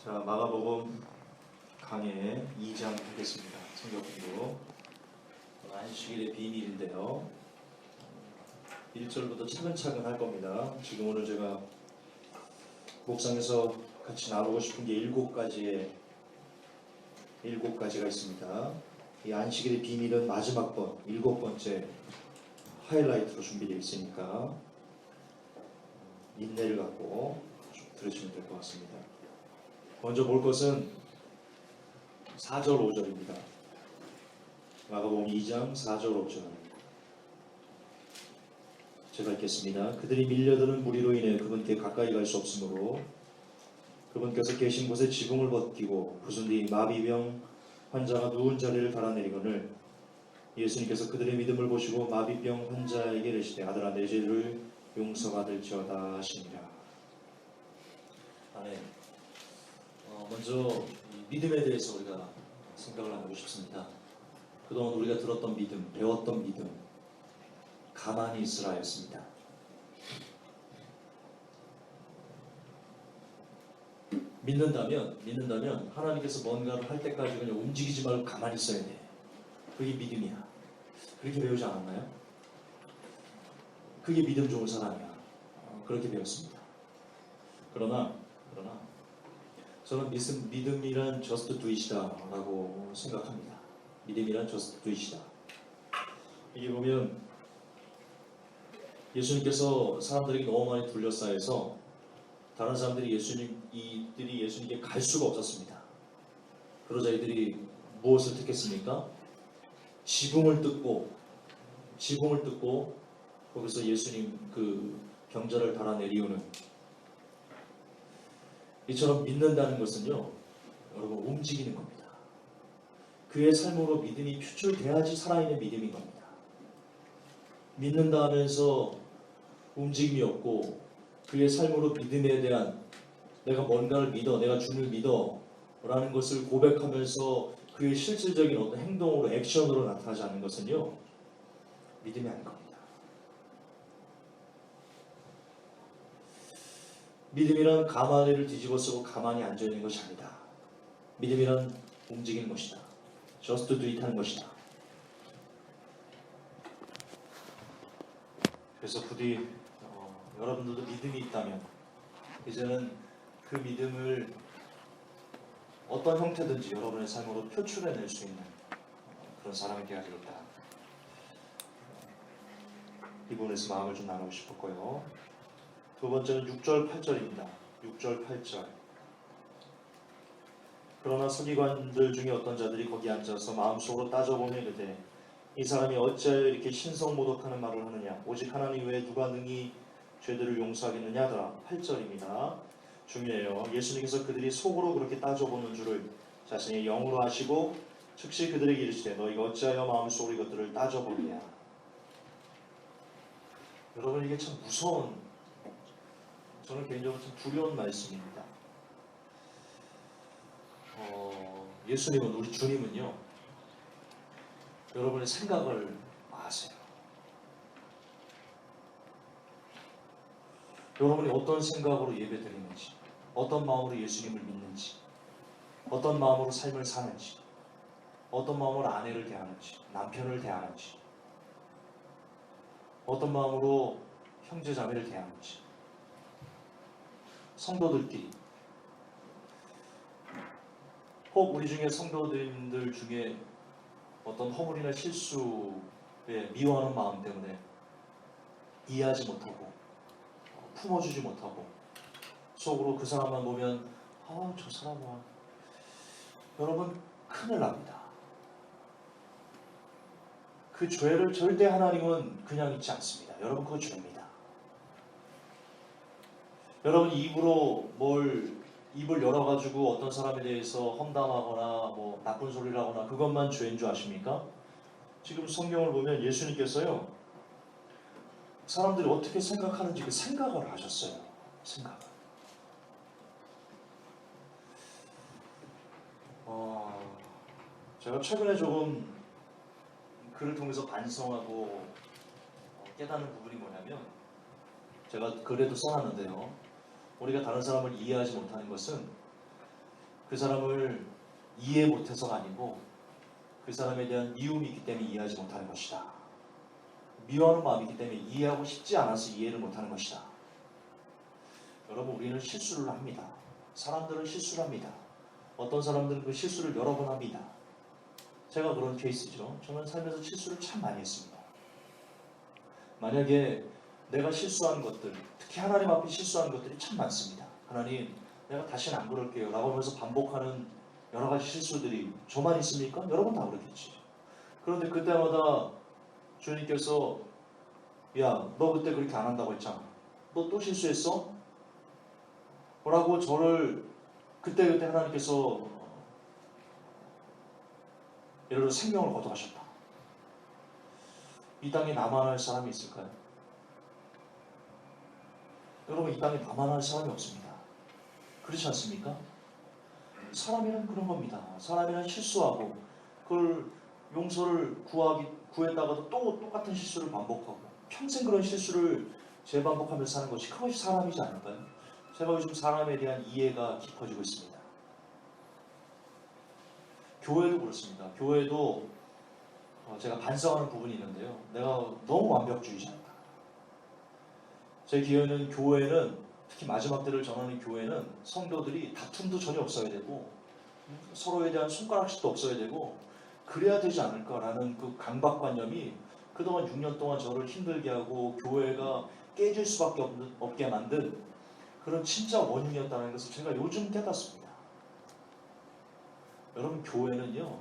자, 마가복음 강해 2장 보겠습니다. 성경으로 안식일의 비밀인데요. 1절부터 차근차근 할 겁니다. 지금 오늘 제가 묵상에서 같이 나누고 싶은 게 7가지가 있습니다. 이 안식일의 비밀은 마지막 번, 7번째 하이라이트로 준비되어 있으니까 인내를 갖고 쭉 들으시면 될 것 같습니다. 먼저 볼 것은 4절 5절입니다. 마가복음 2장 4절 5절. 제가 읽겠습니다. 그들이 밀려드는 무리로 인해 그분께 가까이 갈 수 없으므로 그분께서 계신 곳에 지붕을 벗기고 부순 뒤 마비병 환자가 누운 자리를 달아내리거늘 예수님께서 그들의 믿음을 보시고 마비병 환자에게 이르시되 아들아 내 죄를 용서받을지어다 하시니라. 아멘. 먼저 믿음에 대해서 우리가 생각을 나누고 싶습니다. 그동안 우리가 들었던 믿음, 배웠던 믿음, 가만히 있으라였습니다. 믿는다면 하나님께서 뭔가를 할 때까지 그냥 움직이지 말고 가만히 있어야 돼. 그게 믿음이야. 그렇게 배우지 않았나요? 그게 믿음 좋은 사람이야. 그렇게 배웠습니다. 그러나 저는 믿음이란 just do it이다 라고 생각합니다. 믿음이란 just do it이다. 이게 보면 예수님께서 사람들에게 너무 많이 둘러싸여서 다른 사람들이 예수님께 갈 수가 없었습니다. 그러자 이들이 무엇을 택했습니까? 지붕을 뜯고 거기서 예수님 그 병자를 달아내리우는, 이처럼 믿는다는 것은요, 여러분 움직이는 겁니다. 그의 삶으로 믿음이 표출돼야지 살아있는 믿음인 겁니다. 믿는다 하면서 움직임이 없고 그의 삶으로 믿음에 대한 내가 뭔가를 믿어, 내가 주를 믿어 라는 것을 고백하면서 그의 실질적인 어떤 행동으로, 액션으로 나타나지 않는 것은요, 믿음이 아닌 겁니다. 믿음이란 가마니를 뒤집어 쓰고 가만히 앉아있는 것이 아니다. 믿음이란 움직이는 것이다. just do it 하는 것이다. 그래서 부디 여러분들도 믿음이 있다면 이제는 그 믿음을 어떤 형태든지 여러분의 삶으로 표출해낼 수 있는 그런 사람이 되어야 되겠다. 이 부분에서 마음을 좀 나누고 싶었고요. 두 번째는 6절 8절입니다. 6절 8절. 그러나 서기관들 중에 어떤 자들이 거기 앉아서 마음속으로 따져보며 이르되 이 사람이 어찌하여 이렇게 신성모독하는 말을 하느냐, 오직 하나님 외에 누가 능히 죄들을 용서하겠느냐 하더라. 8절입니다. 중요해요. 예수님께서 그들이 속으로 그렇게 따져보는 줄을 자신의 영으로 아시고 즉시 그들에게 이르시되 너희가 어찌하여 마음속으로 이것들을 따져보느냐. 여러분, 이게 참 무서운, 저는 개인적으로 참 두려운 말씀입니다. 예수님은, 우리 주님은요, 여러분의 생각을 아세요. 여러분이 어떤 생각으로 예배드리는지, 어떤 마음으로 예수님을 믿는지, 어떤 마음으로 삶을 사는지, 어떤 마음으로 아내를 대하는지, 남편을 대하는지, 어떤 마음으로 형제자매를 대하는지, 성도들끼리, 혹 우리 중에 성도들 중에 어떤 허물이나 실수에 미워하는 마음 때문에 이해하지 못하고 품어주지 못하고 속으로 그 사람만 보면 저 사람은, 여러분 큰일 납니다. 그 죄를 절대 하나님은 그냥 잊지 않습니다. 여러분, 그거 죄입니다. 여러분 입을 열어가지고 어떤 사람에 대해서 험담하거나 뭐 나쁜 소리를 하거나 그것만 죄인 줄 아십니까? 지금 성경을 보면 예수님께서요, 사람들이 어떻게 생각하는지 그 생각을 하셨어요. 생각을. 제가 최근에 조금 글을 통해서 반성하고 깨닫는 부분이 뭐냐면, 제가 글에도 써놨는데요, 우리가 다른 사람을 이해하지 못하는 것은 그 사람을 이해 못해서가 아니고 그 사람에 대한 미움이 있기 때문에 이해하지 못하는 것이다. 미워하는 마음이 있기 때문에 이해하고 싶지 않아서 이해를 못하는 것이다. 여러분, 우리는 실수를 합니다. 사람들은 실수를 합니다. 어떤 사람들은 그 실수를 여러 번 합니다. 제가 그런 케이스죠. 저는 살면서 실수를 참 많이 했습니다. 만약에 내가 실수한 것들, 특히 하나님 앞에 실수한 것들이 참 많습니다. 하나님, 내가 다시는 안 그럴게요 라고 하면서 반복하는 여러 가지 실수들이 저만 있습니까? 여러분 다 그렇겠지. 그런데 그때마다 주님께서 야, 너 그때 그렇게 안 한다고 했잖아. 너 또 실수했어? 라고 저를 그때 하나님께서 예를 들어 생명을 거둬가셨다. 이 땅에 나만 할 사람이 있을까요? 여러분, 이 땅에 나만 할 사람이 없습니다. 그렇지 않습니까? 사람이란 그런 겁니다. 사람이란 실수하고 그걸 용서를 구했다가도 또 똑같은 실수를 반복하고 평생 그런 실수를 재반복하면서 사는 것이 그것이 사람이지 않을까요? 제가 요즘 사람에 대한 이해가 깊어지고 있습니다. 교회도 그렇습니다. 교회도 제가 반성하는 부분이 있는데요. 내가 너무 완벽주의자다. 제 교회는 특히 마지막 때를 전하는 교회는 성도들이 다툼도 전혀 없어야 되고 서로에 대한 손가락질도 없어야 되고 그래야 되지 않을까라는 그 강박관념이 그동안 6년 동안 저를 힘들게 하고 교회가 깨질 수밖에 없게 만든 그런 진짜 원인이었다는 것을 제가 요즘 깨닫습니다. 여러분, 교회는요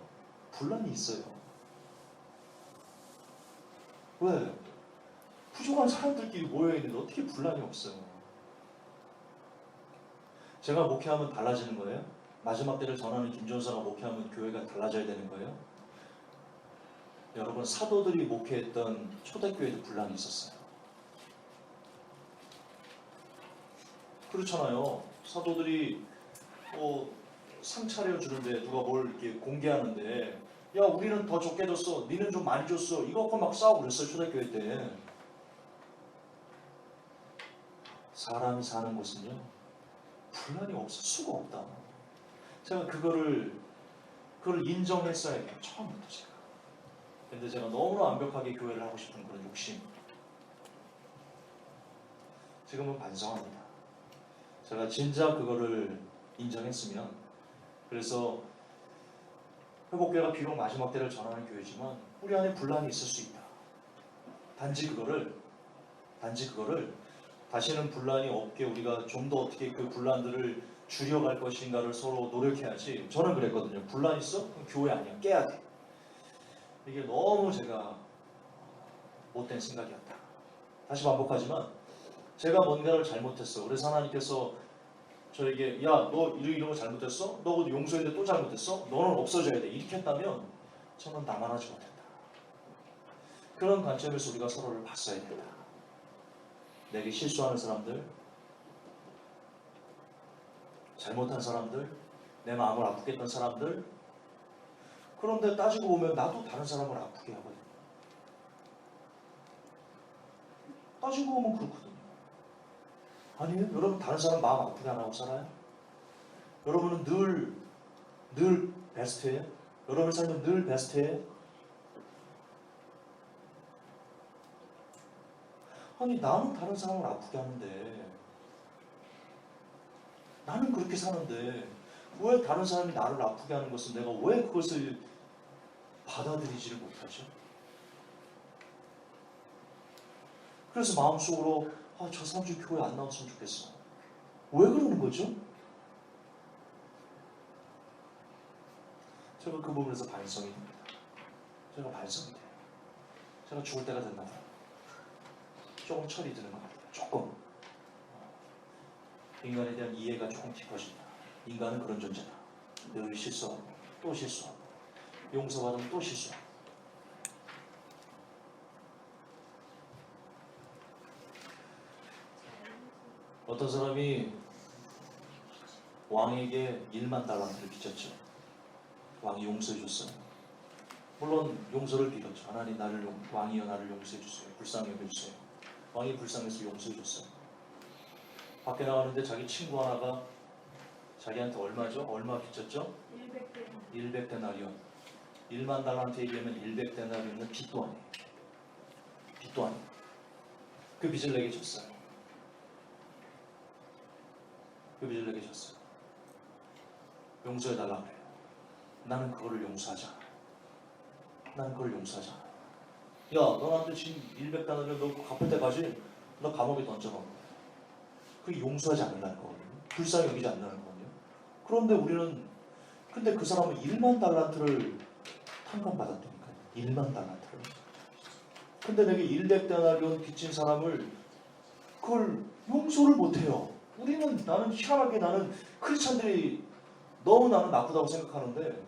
분란이 있어요. 왜? 부족한 사람들끼리 모여있는데 어떻게 분란이 없어요? 제가 목회하면 달라지는 거예요? 마지막 때를 전하는 김전사가 목회하면 교회가 달라져야 되는 거예요? 여러분, 사도들이 목회했던 초대교회도 분란이 있었어요. 그렇잖아요. 사도들이 상 차려주는데 누가 뭘 이렇게 공개하는데 야, 우리는 더 적게 줬어, 니는 좀 많이 줬어, 이거 갖고 막 싸우고 그랬어요. 초대교회 때. 사람이 사는 곳은요 분란이 없을 수가 없다. 제가 그거를 인정했어야 돼요. 처음부터 제가. 근데 제가 너무나 완벽하게 교회를 하고 싶은 그런 욕심. 지금은 반성합니다. 제가 진짜 그거를 인정했으면, 그래서 회복교회가 비록 마지막 때를 전하는 교회지만 우리 안에 분란이 있을 수 있다. 단지 그거를 다시는 분란이 없게 우리가 좀 더 어떻게 그 분란들을 줄여갈 것인가를 서로 노력해야지. 저는 그랬거든요. 분란 있어? 그럼 교회 아니야. 깨야 돼. 이게 너무 제가 못된 생각이었다. 다시 반복하지만 제가 뭔가를 잘못했어. 그래서 하나님께서 저에게 야, 너 이런 거 잘못했어? 너 용서했는데 또 잘못했어? 너는 없어져야 돼. 이렇게 했다면 저는 나만 하지 못했다. 그런 관점에서 우리가 서로를 봤어야 된다. 내게 실수하는 사람들, 잘못한 사람들, 내 마음을 아프게 했던 사람들, 그런데 따지고 보면 나도 다른 사람을 아프게 하거든요. 따지고 보면 그렇거든요. 아니에요? 여러분, 다른 사람 마음 아프게 안 하고 살아요? 여러분은 늘 베스트예요? 여러분의 삶은 늘 베스트예요? 아니, 나는 다른 사람을 아프게 하는데, 나는 그렇게 사는데 왜 다른 사람이 나를 아프게 하는 것을 내가 왜 그것을 받아들이지를 못하죠? 그래서 마음속으로 저 사람 좀 교회 안 나왔으면 좋겠어. 왜 그러는 거죠? 제가 그 부분에서 반성이 됩니다. 제가 반성이 돼요. 제가 죽을 때가 됐나 봐요. 조금 철이 드는 것 같아요. 조금. 인간에 대한 이해가 조금 깊어진다. 인간은 그런 존재다. 늘 실수하고 또 실수하고 용서받으면 또 실수하고. 어떤 사람이 왕에게 1만 달란트를 빚졌죠. 왕이 용서해 줬어요. 물론 용서를 빌었죠. 하나님, 왕이여 나를 용서해 주세요. 불쌍히 여겨주세요. 왕이 불쌍해서 용서해 줬어요. 밖에 나가는데 자기 친구 하나가 자기한테 얼마죠? 얼마 빚졌죠? 100데나리온. 1만 달란트 얘기하면 100데나리온은 빚도 아니에요. 빚도 아니에요. 그 빚을 내게 줬어요. 그 빚을 내게 줬어요. 용서해달라고 해요. 나는 그거를 용서하지 않아. 나는 그걸 용서하지 않아. 야, 너 나한테 지금 100데나리온 너 갚을 때까지 너 감옥에 던져봐. 그게 용서하지 않는다는 거거든요. 불쌍히 여기지 않는다는 거거든요. 그런데 우리는 근데 그 사람은 1만 달란트를 탕감받았다니까요. 1만 달란트를. 근데 내게 100데나리온 빚진 사람을 그걸 용서를 못해요. 나는 희한하게 나는 크리스찬들이 너무 나는 나쁘다고 생각하는데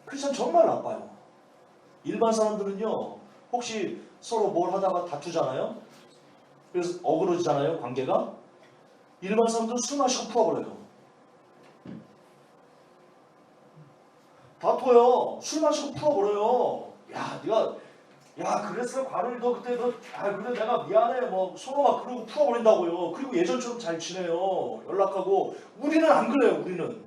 크리스찬 정말 나빠요. 일반 사람들은요. 혹시 서로 뭘 하다가 다투잖아요. 그래서 어그러지잖아요. 관계가. 일반 사람들은 술 마시고 풀어버려요. 다퉈요. 술 마시고 풀어버려요. 야, 그랬어. 관우리 너 그때 그래 내가 미안해. 뭐 서로 막 그러고 풀어버린다고요. 그리고 예전처럼 잘 지내요. 연락하고. 우리는 안 그래요. 우리는.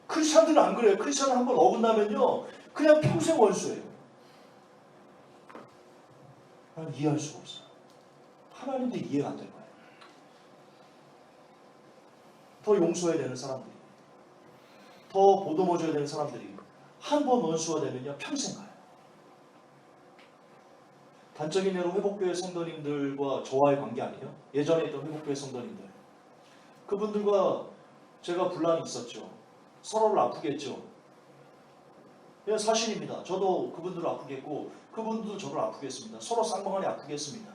크리스찬들은 안 그래요. 크리스찬은 한번 어긋나면요. 그냥 평생 원수예요. 나는 이해할 수가 없어요. 하나님도 이해가 안 될 거예요. 더 용서해야 되는 사람들이, 더 보듬어줘야 되는 사람들이 한 번 원수가 되면요. 평생 가요. 단적인 예로 회복교회 성도님들과 저와의 관계 아니에요? 예전에 있던 회복교회 성도님들. 그분들과 제가 분란이 있었죠. 서로를 아프게 했죠. 이건 사실입니다. 저도 그분들을 아프게 했고 그분들도 저를 아프게 했습니다. 서로 쌍방울이 아프게 했습니다.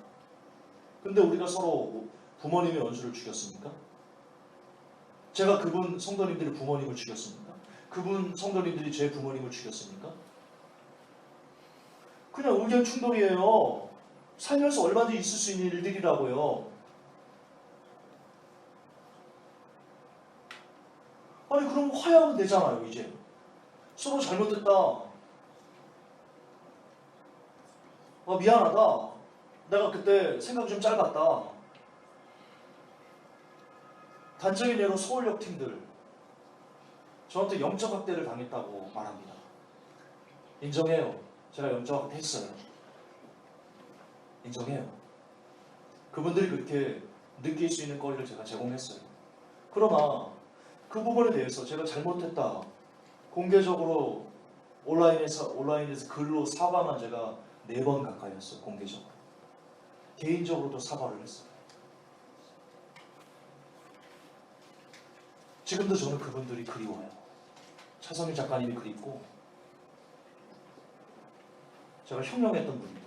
근데 우리가 서로 부모님의 원수를 죽였습니까? 제가 그분 성도님들의 부모님을 죽였습니까? 그분 성도님들이 제 부모님을 죽였습니까? 그냥 의견 충돌이에요. 살면서 얼마든지 있을 수 있는 일들이라고요. 아니 그럼 화해하면 되잖아요. 이제 서로 잘못했다. 미안하다. 내가 그때 생각이 좀 짧았다. 단적인 예로 서울역 팀들 저한테 영적 학대를 당했다고 말합니다. 인정해요. 제가 영적 학대 했어요. 인정해요. 그분들이 그렇게 느낄 수 있는 거리를 제가 제공했어요. 그러나 그 부분에 대해서 제가 잘못했다. 공개적으로 온라인에서 글로 사과만 제가 4번 가까이 했어요. 공개적으로. 개인적으로도 사과를 했어요. 지금도 저는 그분들이 그리워요. 차성희 작가님이 그립고 제가 형령했던 분들.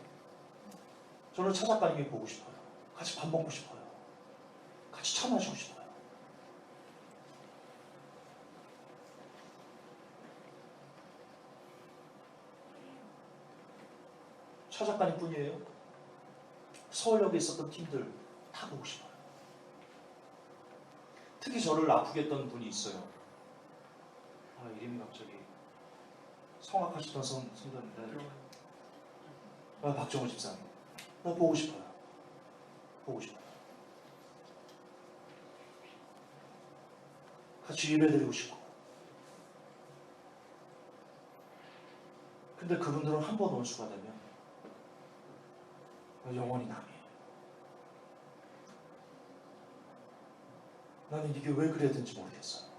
저는 차 작가님이 보고 싶어요. 같이 밥 먹고 싶어요. 같이 차 마시고 싶어요. 차 작가님 뿐이에요. 서울역에 있었던 팀들 다 보고 싶어요. 특히 저를 아프게 했던 분이 있어요. 이름이 갑자기 성악하시던 성도인데 박정호 집사님. 나 보고 싶어요. 보고 싶어요. 같이 예배드리고 싶고. 근데 그분들은 한 번 원수가 되면 영원히 남이에요. 나는 이게 왜 그래야 되는지 모르겠어요.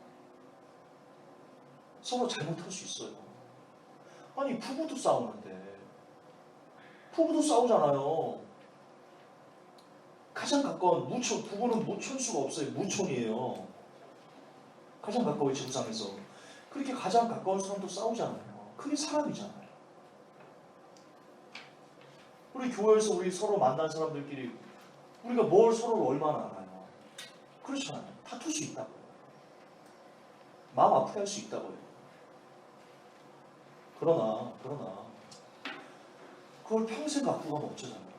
서로 잘못할 수 있어요. 아니 부부도 싸우는데 부부도 싸우잖아요. 가장 가까운 무촌, 부부는 무촌수가 없어요. 무촌이에요. 가장 가까워요. 지구상에서. 그렇게 가장 가까운 사람도 싸우잖아요. 그게 사람이잖아요. 우리 교회에서 우리 서로 만난 사람들끼리 우리가 뭘 서로를 얼마나 알아요. 그렇잖아요. 다툴 수 있다고요. 마음 아프게 할 수 있다고요. 그러나 그걸 평생 갖고 가면 어쩌자는 거예요.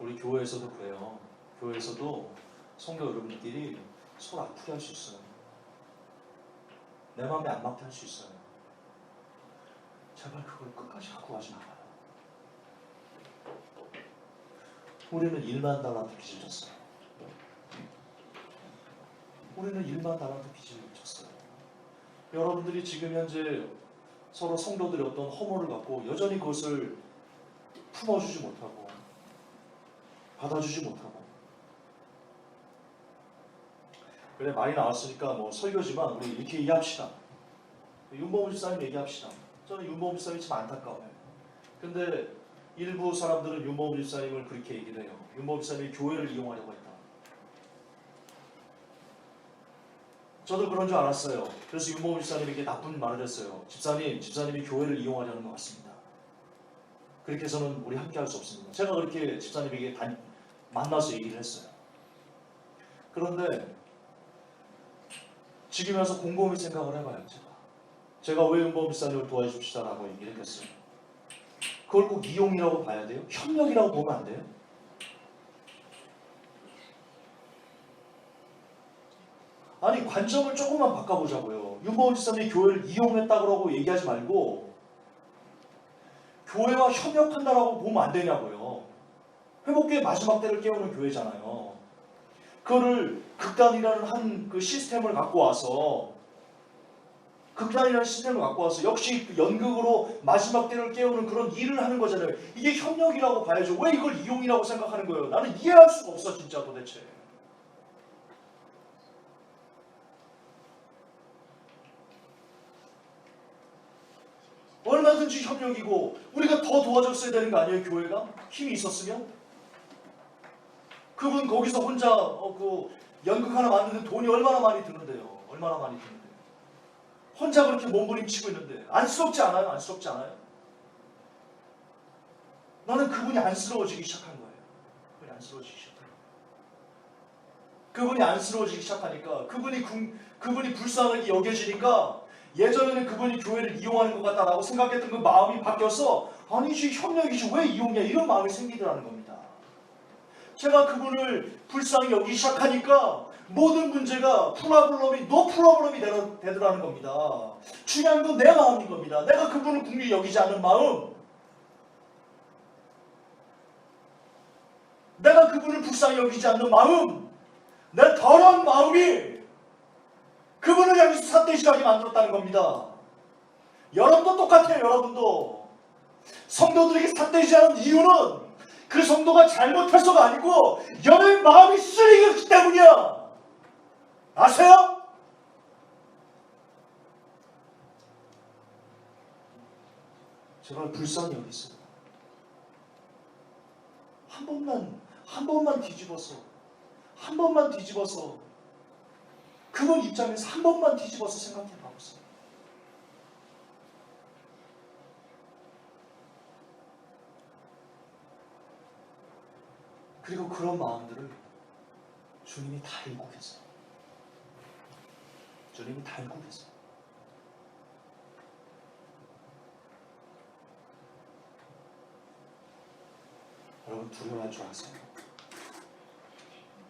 우리 교회에서도 그래요. 교회에서도 성도 여러분들끼리 서로 아프게 할 수 있어요. 내 마음에 안 맞게 할 수 있어요. 제발 그걸 끝까지 갖고 가지 말아요. 우리는 1만 달란트 빚을 졌어요. 우리는 1만 달란트 빚을 졌어요. 여러분들이 지금 현재 서로 성도들의 어떤 허물을 갖고 여전히 그것을 품어주지 못하고 받아주지 못하고, 그래 말이 나왔으니까 뭐 설교지만 우리 이렇게 이해합시다. 윤보훈 집사님 얘기합시다. 저는 윤보훈 집사님이 참 안타까워요. 근데 일부 사람들은 윤보훈 집사님을 그렇게 얘기를 해요. 윤보훈 집사님이 교회를 이용하려고 했다. 저도 그런 줄 알았어요. 그래서 윤보훈 집사님에게 나쁜 말을 했어요. 집사님이 교회를 이용하려는 것 같습니다. 그렇게 해서는 우리 함께 할 수 없습니다. 제가 그렇게 집사님에게 만나서 얘기를 했어요. 그런데 지금 와서 곰곰이 생각을 해봐요. 제가 왜 윤보훈 집사님을 도와주십시다라고 얘기를 했겠어요. 그걸 꼭 이용이라고 봐야 돼요? 협력이라고 보면 안 돼요? 아니 관점을 조금만 바꿔보자고요. 윤보훈 집사님이 교회를 이용했다고 그러고 얘기하지 말고 교회와 협력한다라고 보면 안 되냐고요. 회복교회 마지막 때를 깨우는 교회잖아요. 그거를 극단이라는 한 그 시스템을 갖고 와서 역시 그 연극으로 마지막 때를 깨우는 그런 일을 하는 거잖아요. 이게 협력이라고 봐야죠. 왜 이걸 이용이라고 생각하는 거예요? 나는 이해할 수가 없어 진짜 도대체. 얼마든지 협력이고 우리가 더 도와줬어야 되는 거 아니에요? 교회가 힘이 있었으면. 그분 거기서 혼자 그 연극 하나 만드는 돈이 얼마나 많이 드는데요. 얼마나 많이 드는데요. 혼자 그렇게 몸부림치고 있는데 안쓰럽지 않아요? 안쓰럽지 않아요? 나는 그분이 안쓰러워지기 시작한 거예요. 그분이 안쓰러워지기 시작하니까 그분이 불쌍하게 여겨지니까 예전에는 그분이 교회를 이용하는 것 같다라고 생각했던 그 마음이 바뀌어서 아니지 협력이지 왜 이용이야 이런 마음이 생기더라는 겁니다. 제가 그분을 불쌍히 여기기 시작하니까 모든 문제가 노 프로블럼이 되더라는 겁니다. 중요한 건 내 마음인 겁니다. 내가 그분을 긍휼히 여기지 않는 마음, 내가 그분을 불쌍히 여기지 않는 마음, 내 더러운 마음이 그분을 향해서 삿대질하게 만들었다는 겁니다. 여러분도 똑같아요. 여러분도 성도들에게 삿대질하는 이유는 그 성도가 잘못해서가 아니고 여러분의 마음이 쓰레기였기 때문이야. 아세요? 제발 불쌍히 여기세요. 한 번만 뒤집어서 그분 입장에서 한 번만 뒤집어서 생각해 봐보세요. 그리고 그런 마음들을 주님이 다 읽고 계세요. 여러분 두려워할 줄 아세요?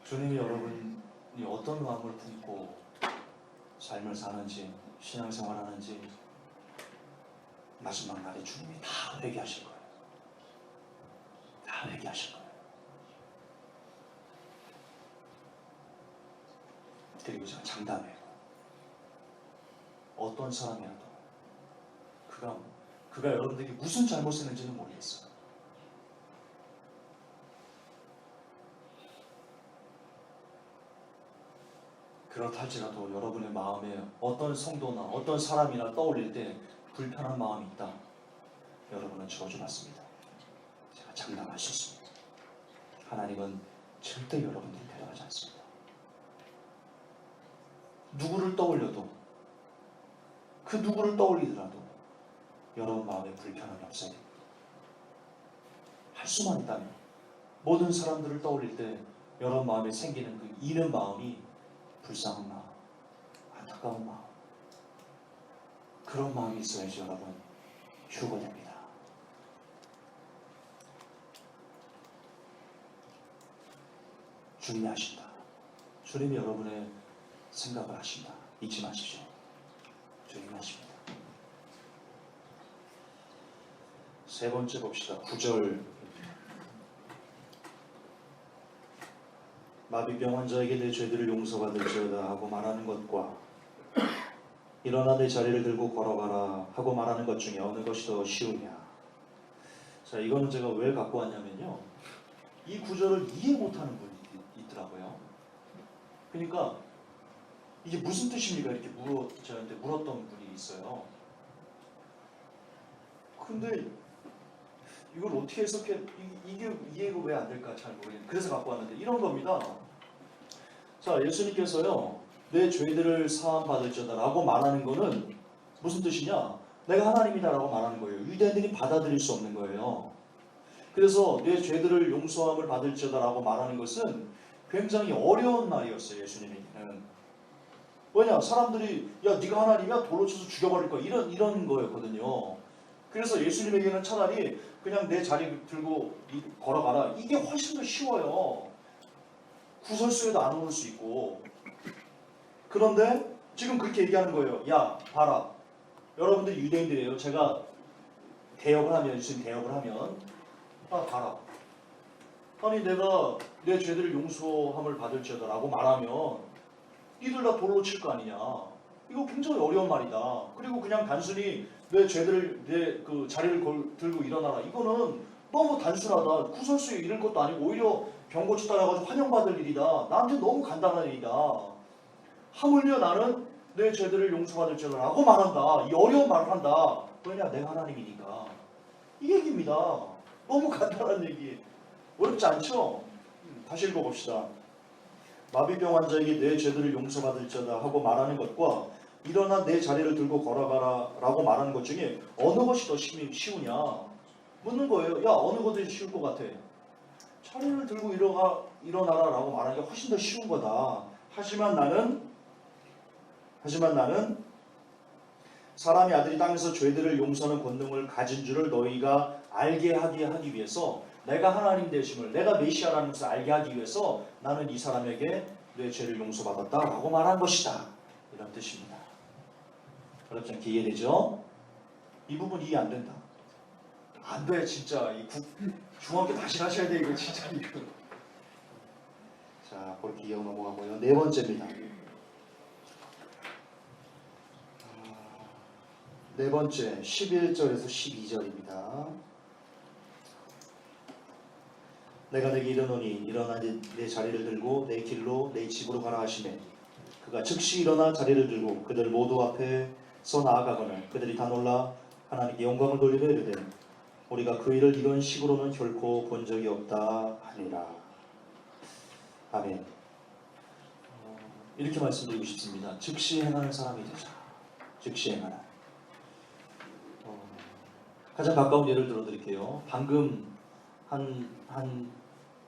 주님이 여러분이 어떤 마음을 품고 삶을 사는지 신앙생활하는지 마지막 날에 주님이 다 회개하실 거예요. 그리고 제가 장담해요. 어떤 사람이라도 그가 여러분들에게 무슨 잘못을 했는지는 모르겠어요. 그렇다 할지라도 여러분의 마음에 어떤 성도나 어떤 사람이나 떠올릴 때 불편한 마음이 있다. 여러분은 저주받습니다. 제가 장담할 수 있습니다. 하나님은 절대 여러분들을 데려가지 않습니다. 누구를 떠올려도 그 누구를 떠올리더라도 여러분 마음에 불편함이 없어야 됩니다. 할 수만 있다면 모든 사람들을 떠올릴 때 여러분 마음에 생기는 그 이는 마음이 불쌍한 마음, 안타까운 마음, 그런 마음이 있어야지 여러분 휴거됩니다. 주님이 하신다. 주님이 여러분의 생각을 하신다. 잊지 마십시오. 주님이 하십니다. 세 번째 봅시다. 9절 마비병 환자에게 내 죄들을 용서받을지어다 하고 말하는 것과 일어나 내 자리를 들고 걸어가라 하고 말하는 것 중에 어느 것이 더 쉬우냐? 자, 이거는 제가 왜 갖고 왔냐면요, 이 구절을 이해 못하는 분이 있더라고요. 그러니까 이게 무슨 뜻입니까? 이렇게 저한테 물었던 분이 있어요. 근데 이걸 어떻게 해석해? 이게 이해가 왜 안 될까 잘 모르겠는데, 그래서 갖고 왔는데 이런 겁니다. 자, 예수님께서요, 내 죄들을 사함 받을지어다라고 말하는 거는 무슨 뜻이냐? 내가 하나님이다라고 말하는 거예요. 유대인들이 받아들일 수 없는 거예요. 그래서 내 죄들을 용서함을 받을지어다라고 말하는 것은 굉장히 어려운 말이었어요, 예수님에게는. 왜냐? 사람들이 야, 네가 하나님이야? 돌로 쳐서 죽여버릴 거야. 이런 거였거든요. 그래서 예수님에게는 차라리 그냥 내 자리 들고 걸어가라. 이게 훨씬 더 쉬워요. 구설수에도 안 오를 수 있고. 그런데 지금 그렇게 얘기하는 거예요. 야, 봐라. 여러분들 유대인들이에요. 제가 대역을 하면, 예수님 대역을 하면, 봐라. 아니, 내가 내 죄들을 용서함을 받을지어다라고 말하면 이들 다 돌로 칠 거 아니냐. 이거 굉장히 어려운 말이다. 그리고 그냥 단순히 내 죄들을 내 그 자리를 들고 일어나라. 이거는 너무 단순하다. 구설수에 이를 것도 아니고 오히려 병고치 따라가지고 환영받을 일이다. 나한테 너무 간단한 일이다. 하물며 나는 내 죄들을 용서받을지어다라고 말한다. 이 어려운 말을 한다. 왜냐? 내가 하나님이니까. 이 얘기입니다. 너무 간단한 얘기. 어렵지 않죠? 다시 읽어봅시다. 마비병 환자에게 내 죄들을 용서받을지어다 하고 말하는 것과 일어나 내 자리를 들고 걸어가라 라고 말하는 것 중에 어느 것이 더 쉬우냐 묻는 거예요. 야, 어느 것이 쉬울 것 같아? 자리를 들고 일어나라 라고 말하는 게 훨씬 더 쉬운 거다. 하지만 나는 사람의 아들이 땅에서 죄들을 용서하는 권능을 가진 줄을 너희가 알게 하기 위해서, 내가 하나님 되심을, 내가 메시아라는 것을 알게 하기 위해서 나는 이 사람에게 내 죄를 용서받았다 라고 말한 것이다. 이런 뜻입니다. 어렵지 않게 이해되죠? 이 부분 이해 안 된다. 안 돼, 진짜. 중학교 다시 하셔야 돼, 이거 진짜. 이거. 자, 그렇게 이해하고 넘어가고요. 네 번째입니다. 네 번째, 11절에서 12절입니다. 내가 내게 이르노니 일어나 내 자리를 들고 내 길로 내 집으로 가라 하시매 그가 즉시 일어나 자리를 들고 그들 모두 앞에서 나아가거늘 그들이 다 놀라 하나님께 영광을 돌리며 이르되 우리가 그 일을 이런 식으로는 결코 본 적이 없다 하니라. 아멘. 이렇게 말씀드리고 싶습니다. 즉시 행하는 사람이 되자. 즉시 행하라. 가장 가까운 예를 들어드릴게요. 방금 한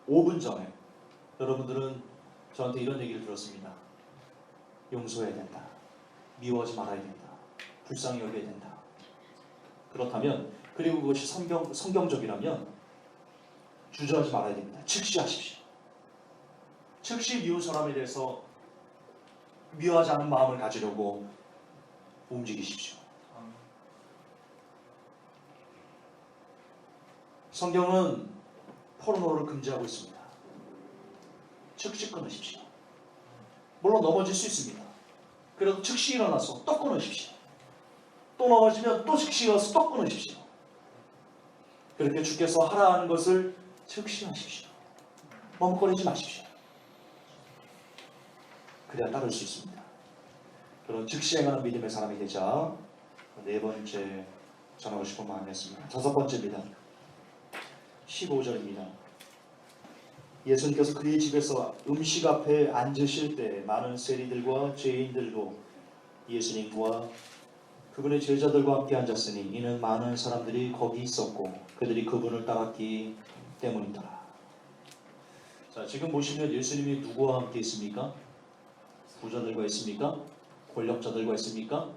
5분 전에 여러분들은 저한테 이런 얘기를 들었습니다. 용서해야 된다. 미워하지 말아야 된다. 불쌍히 여겨야 된다. 그렇다면, 그리고 그것이 성경적이라면 주저하지 말아야 됩니다. 즉시 하십시오. 즉시 미운 사람에 대해서 미워하지 않은 마음을 가지려고 움직이십시오. 성경은 포르노를 금지하고 있습니다. 즉시 끊으십시오. 물론 넘어질 수 있습니다. 그래도 즉시 일어나서 또 끊으십시오. 또 넘어지면 또 즉시 일어나서 또 끊으십시오. 그렇게 주께서 하라 하는 것을 즉시 하십시오. 멈거리지 마십시오. 그래야 따를 수 있습니다. 그런 즉시 행하는 믿음의 사람이 되자. 네 번째 전하고 싶은 마음이었습니다. 다섯 번째입니다. 15절입니다. 예수님께서 그의 집에서 음식 앞에 앉으실 때 많은 세리들과 죄인들도 예수님과 그분의 제자들과 함께 앉았으니 이는 많은 사람들이 거기 있었고 그들이 그분을 따랐기 때문이더라. 자, 지금 보시면 예수님이 누구와 함께 있습니까? 부자들과 있습니까? 권력자들과 있습니까?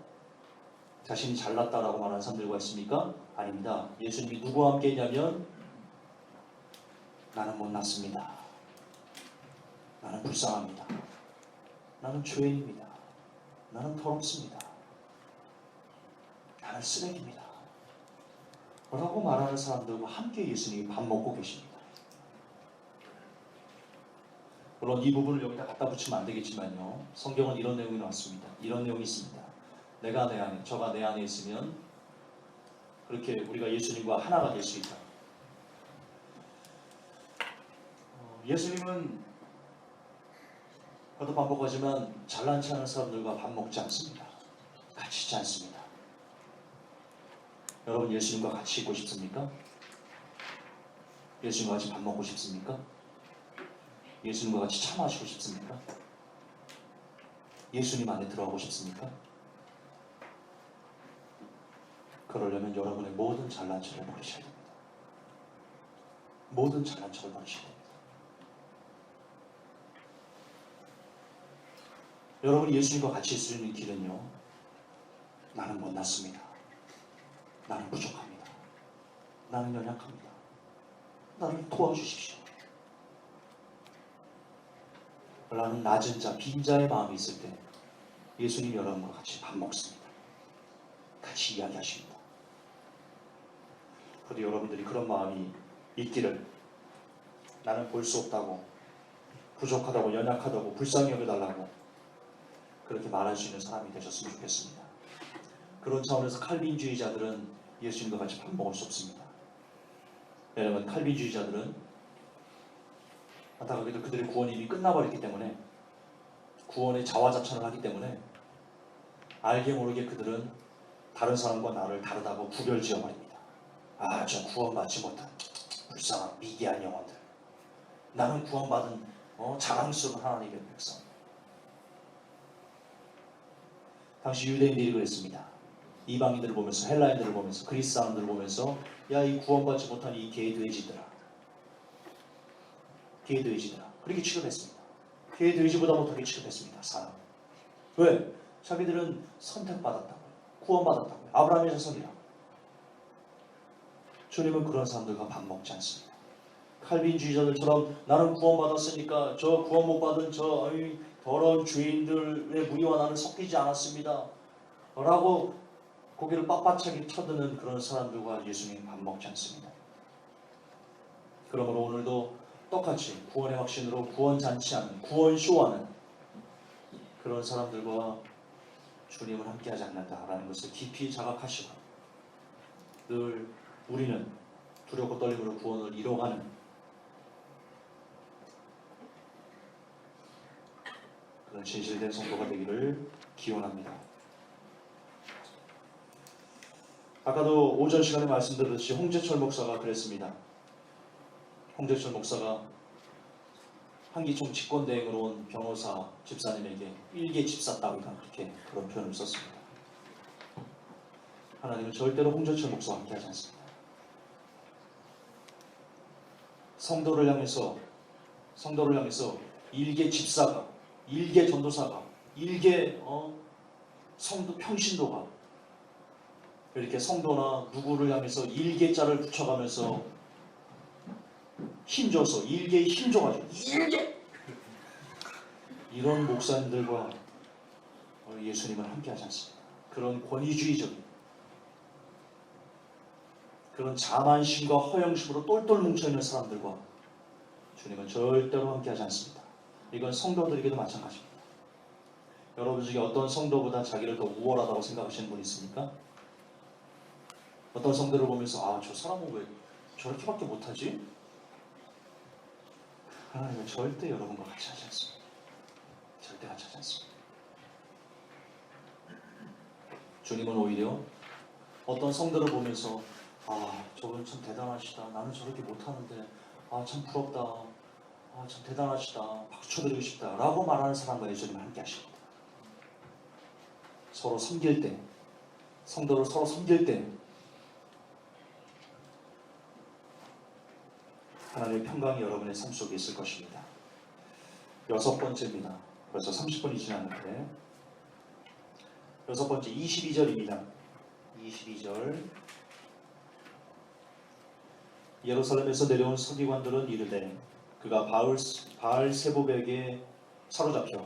자신이 잘났다라고 말하는 사람들과 있습니까? 아닙니다. 예수님이 누구와 함께 있냐면 나는 못났습니다. 나는 불쌍합니다. 나는 죄인입니다. 나는 더럽습니다. 나는 쓰레기입니다. 라고 말하는 사람들과 함께 예수님이 밥 먹고 계십니다. 물론 이 부분을 여기다 갖다 붙이면 안 되겠지만요. 성경은 이런 내용이 나왔습니다. 이런 내용이 있습니다. 내가 내 안에, 저가 내 안에 있으면 그렇게 우리가 예수님과 하나가 될 수 있다. 예수님은 저도 반복하지만 잘난치 않은 사람들과 밥 먹지 않습니다. 같이 있지 않습니다. 여러분 예수님과 같이 있고 싶습니까? 예수님과 같이 밥 먹고 싶습니까? 예수님과 같이 차 마시고 싶습니까? 예수님 안에 들어가고 싶습니까? 그러려면 여러분의 모든 잘난 척을 버리셔야 됩니다. 모든 잘난 척을 버리셔야 됩니다. 여러분이 예수님과 같이 있을 수 있는 길은요, 나는 못났습니다. 나는 부족합니다. 나는 연약합니다. 나를 도와주십시오. 라는 낮은 자, 빈자의 마음이 있을 때 예수님 여러분과 같이 밥 먹습니다. 같이 이야기하십니다. 그런데 여러분들이 그런 마음이 있기를, 나는 볼 수 없다고, 부족하다고, 연약하다고, 불쌍히 여겨달라고 그렇게 말할 수 있는 사람이 되셨으면 좋겠습니다. 그런 차원에서 칼빈주의자들은 예수님과 같이 밥 먹을 수 없습니다. 왜냐하면 칼빈주의자들은 안타깝게도 그들의 구원이 이미 끝나버렸기 때문에, 구원의 자화자찬을 하기 때문에 알게 모르게 그들은 다른 사람과 나를 다르다고 구별지어버립니다. 아, 저 구원받지 못한 불쌍한 미개한 영혼들, 나는 구원받은 자랑스러운 하나님의 백성. 당시 유대인들이 그랬습니다. 이방인들을 보면서, 헬라인들을 보면서, 그리스 사람들을 보면서, 야, 이 구원받지 못한 이 개돼지들아, 개돼지들아, 그렇게 취급했습니다. 개돼지보다 못하게 취급했습니다. 사람. 왜? 자기들은 선택받았다고요. 구원받았다고요. 아브라함의 자손이라고. 주님은 그런 사람들과 밥 먹지 않습니다. 칼빈주의자들처럼 나는 구원받았으니까 저 구원 못 받은 저 더러운 죄인들의 무리와 나는 섞이지 않았습니다. 라고 고개를 빳빳하게 쳐드는 그런 사람들과 예수님이 밥 먹지 않습니다. 그러므로 오늘도 똑같이 구원의 확신으로 구원잔치하는, 구원쇼하는 그런 사람들과 주님을 함께하지 않는다라는 것을 깊이 자각하시고, 늘 우리는 두렵고 떨림으로 구원을 이뤄가는 그런 진실된 성도가 되기를 기원합니다. 아까도 오전 시간에 말씀드렸듯이 홍재철 목사가 그랬습니다. 홍재철 목사가 한기총 집권대행으로 온 변호사 집사님에게 일개 집사 따위가 그렇게 그런 표현을 썼습니다. 하나님은 절대로 홍재철 목사와 함께하지 않습니다. 성도를 향해서 일개 집사가, 일개 전도사가, 일개 성도 평신도가 이렇게 성도나 누구를 향해서 일개자를 붙여가면서 힘줘서, 일개에 힘줘가지고 일개! 이런 목사님들과 예수님은 함께하지 않습니다. 그런 권위주의적인, 그런 자만심과 허영심으로 똘똘 뭉쳐있는 사람들과 주님은 절대로 함께하지 않습니다. 이건 성도들에게도 마찬가지입니다. 여러분 중에 어떤 성도보다 자기를 더 우월하다고 생각하시는 분 있습니까? 어떤 성도를 보면서 아, 저 사람은 왜 저렇게밖에 못하지? 하나님은 절대 여러분과 같이 하지 않습니다. 절대 같이 하지 않습니다. 주님은 오히려 어떤 성도를 보면서 아, 저분 참 대단하시다. 나는 저렇게 못하는데 아, 참 부럽다. 아, 참 대단하시다. 박수 쳐드리고 싶다. 라고 말하는 사람과 예수님은 함께 하십니다. 서로 섬길 때, 성도를 서로 섬길 때 하나님의 평강이 여러분의 삶 속에 있을 것입니다. 여섯 번째입니다. 벌써 30분이 지났는데 여섯 번째 22절입니다. 22절 예루살렘에서 내려온 서기관들은 이르되 그가 바알세봅에게 사로잡혀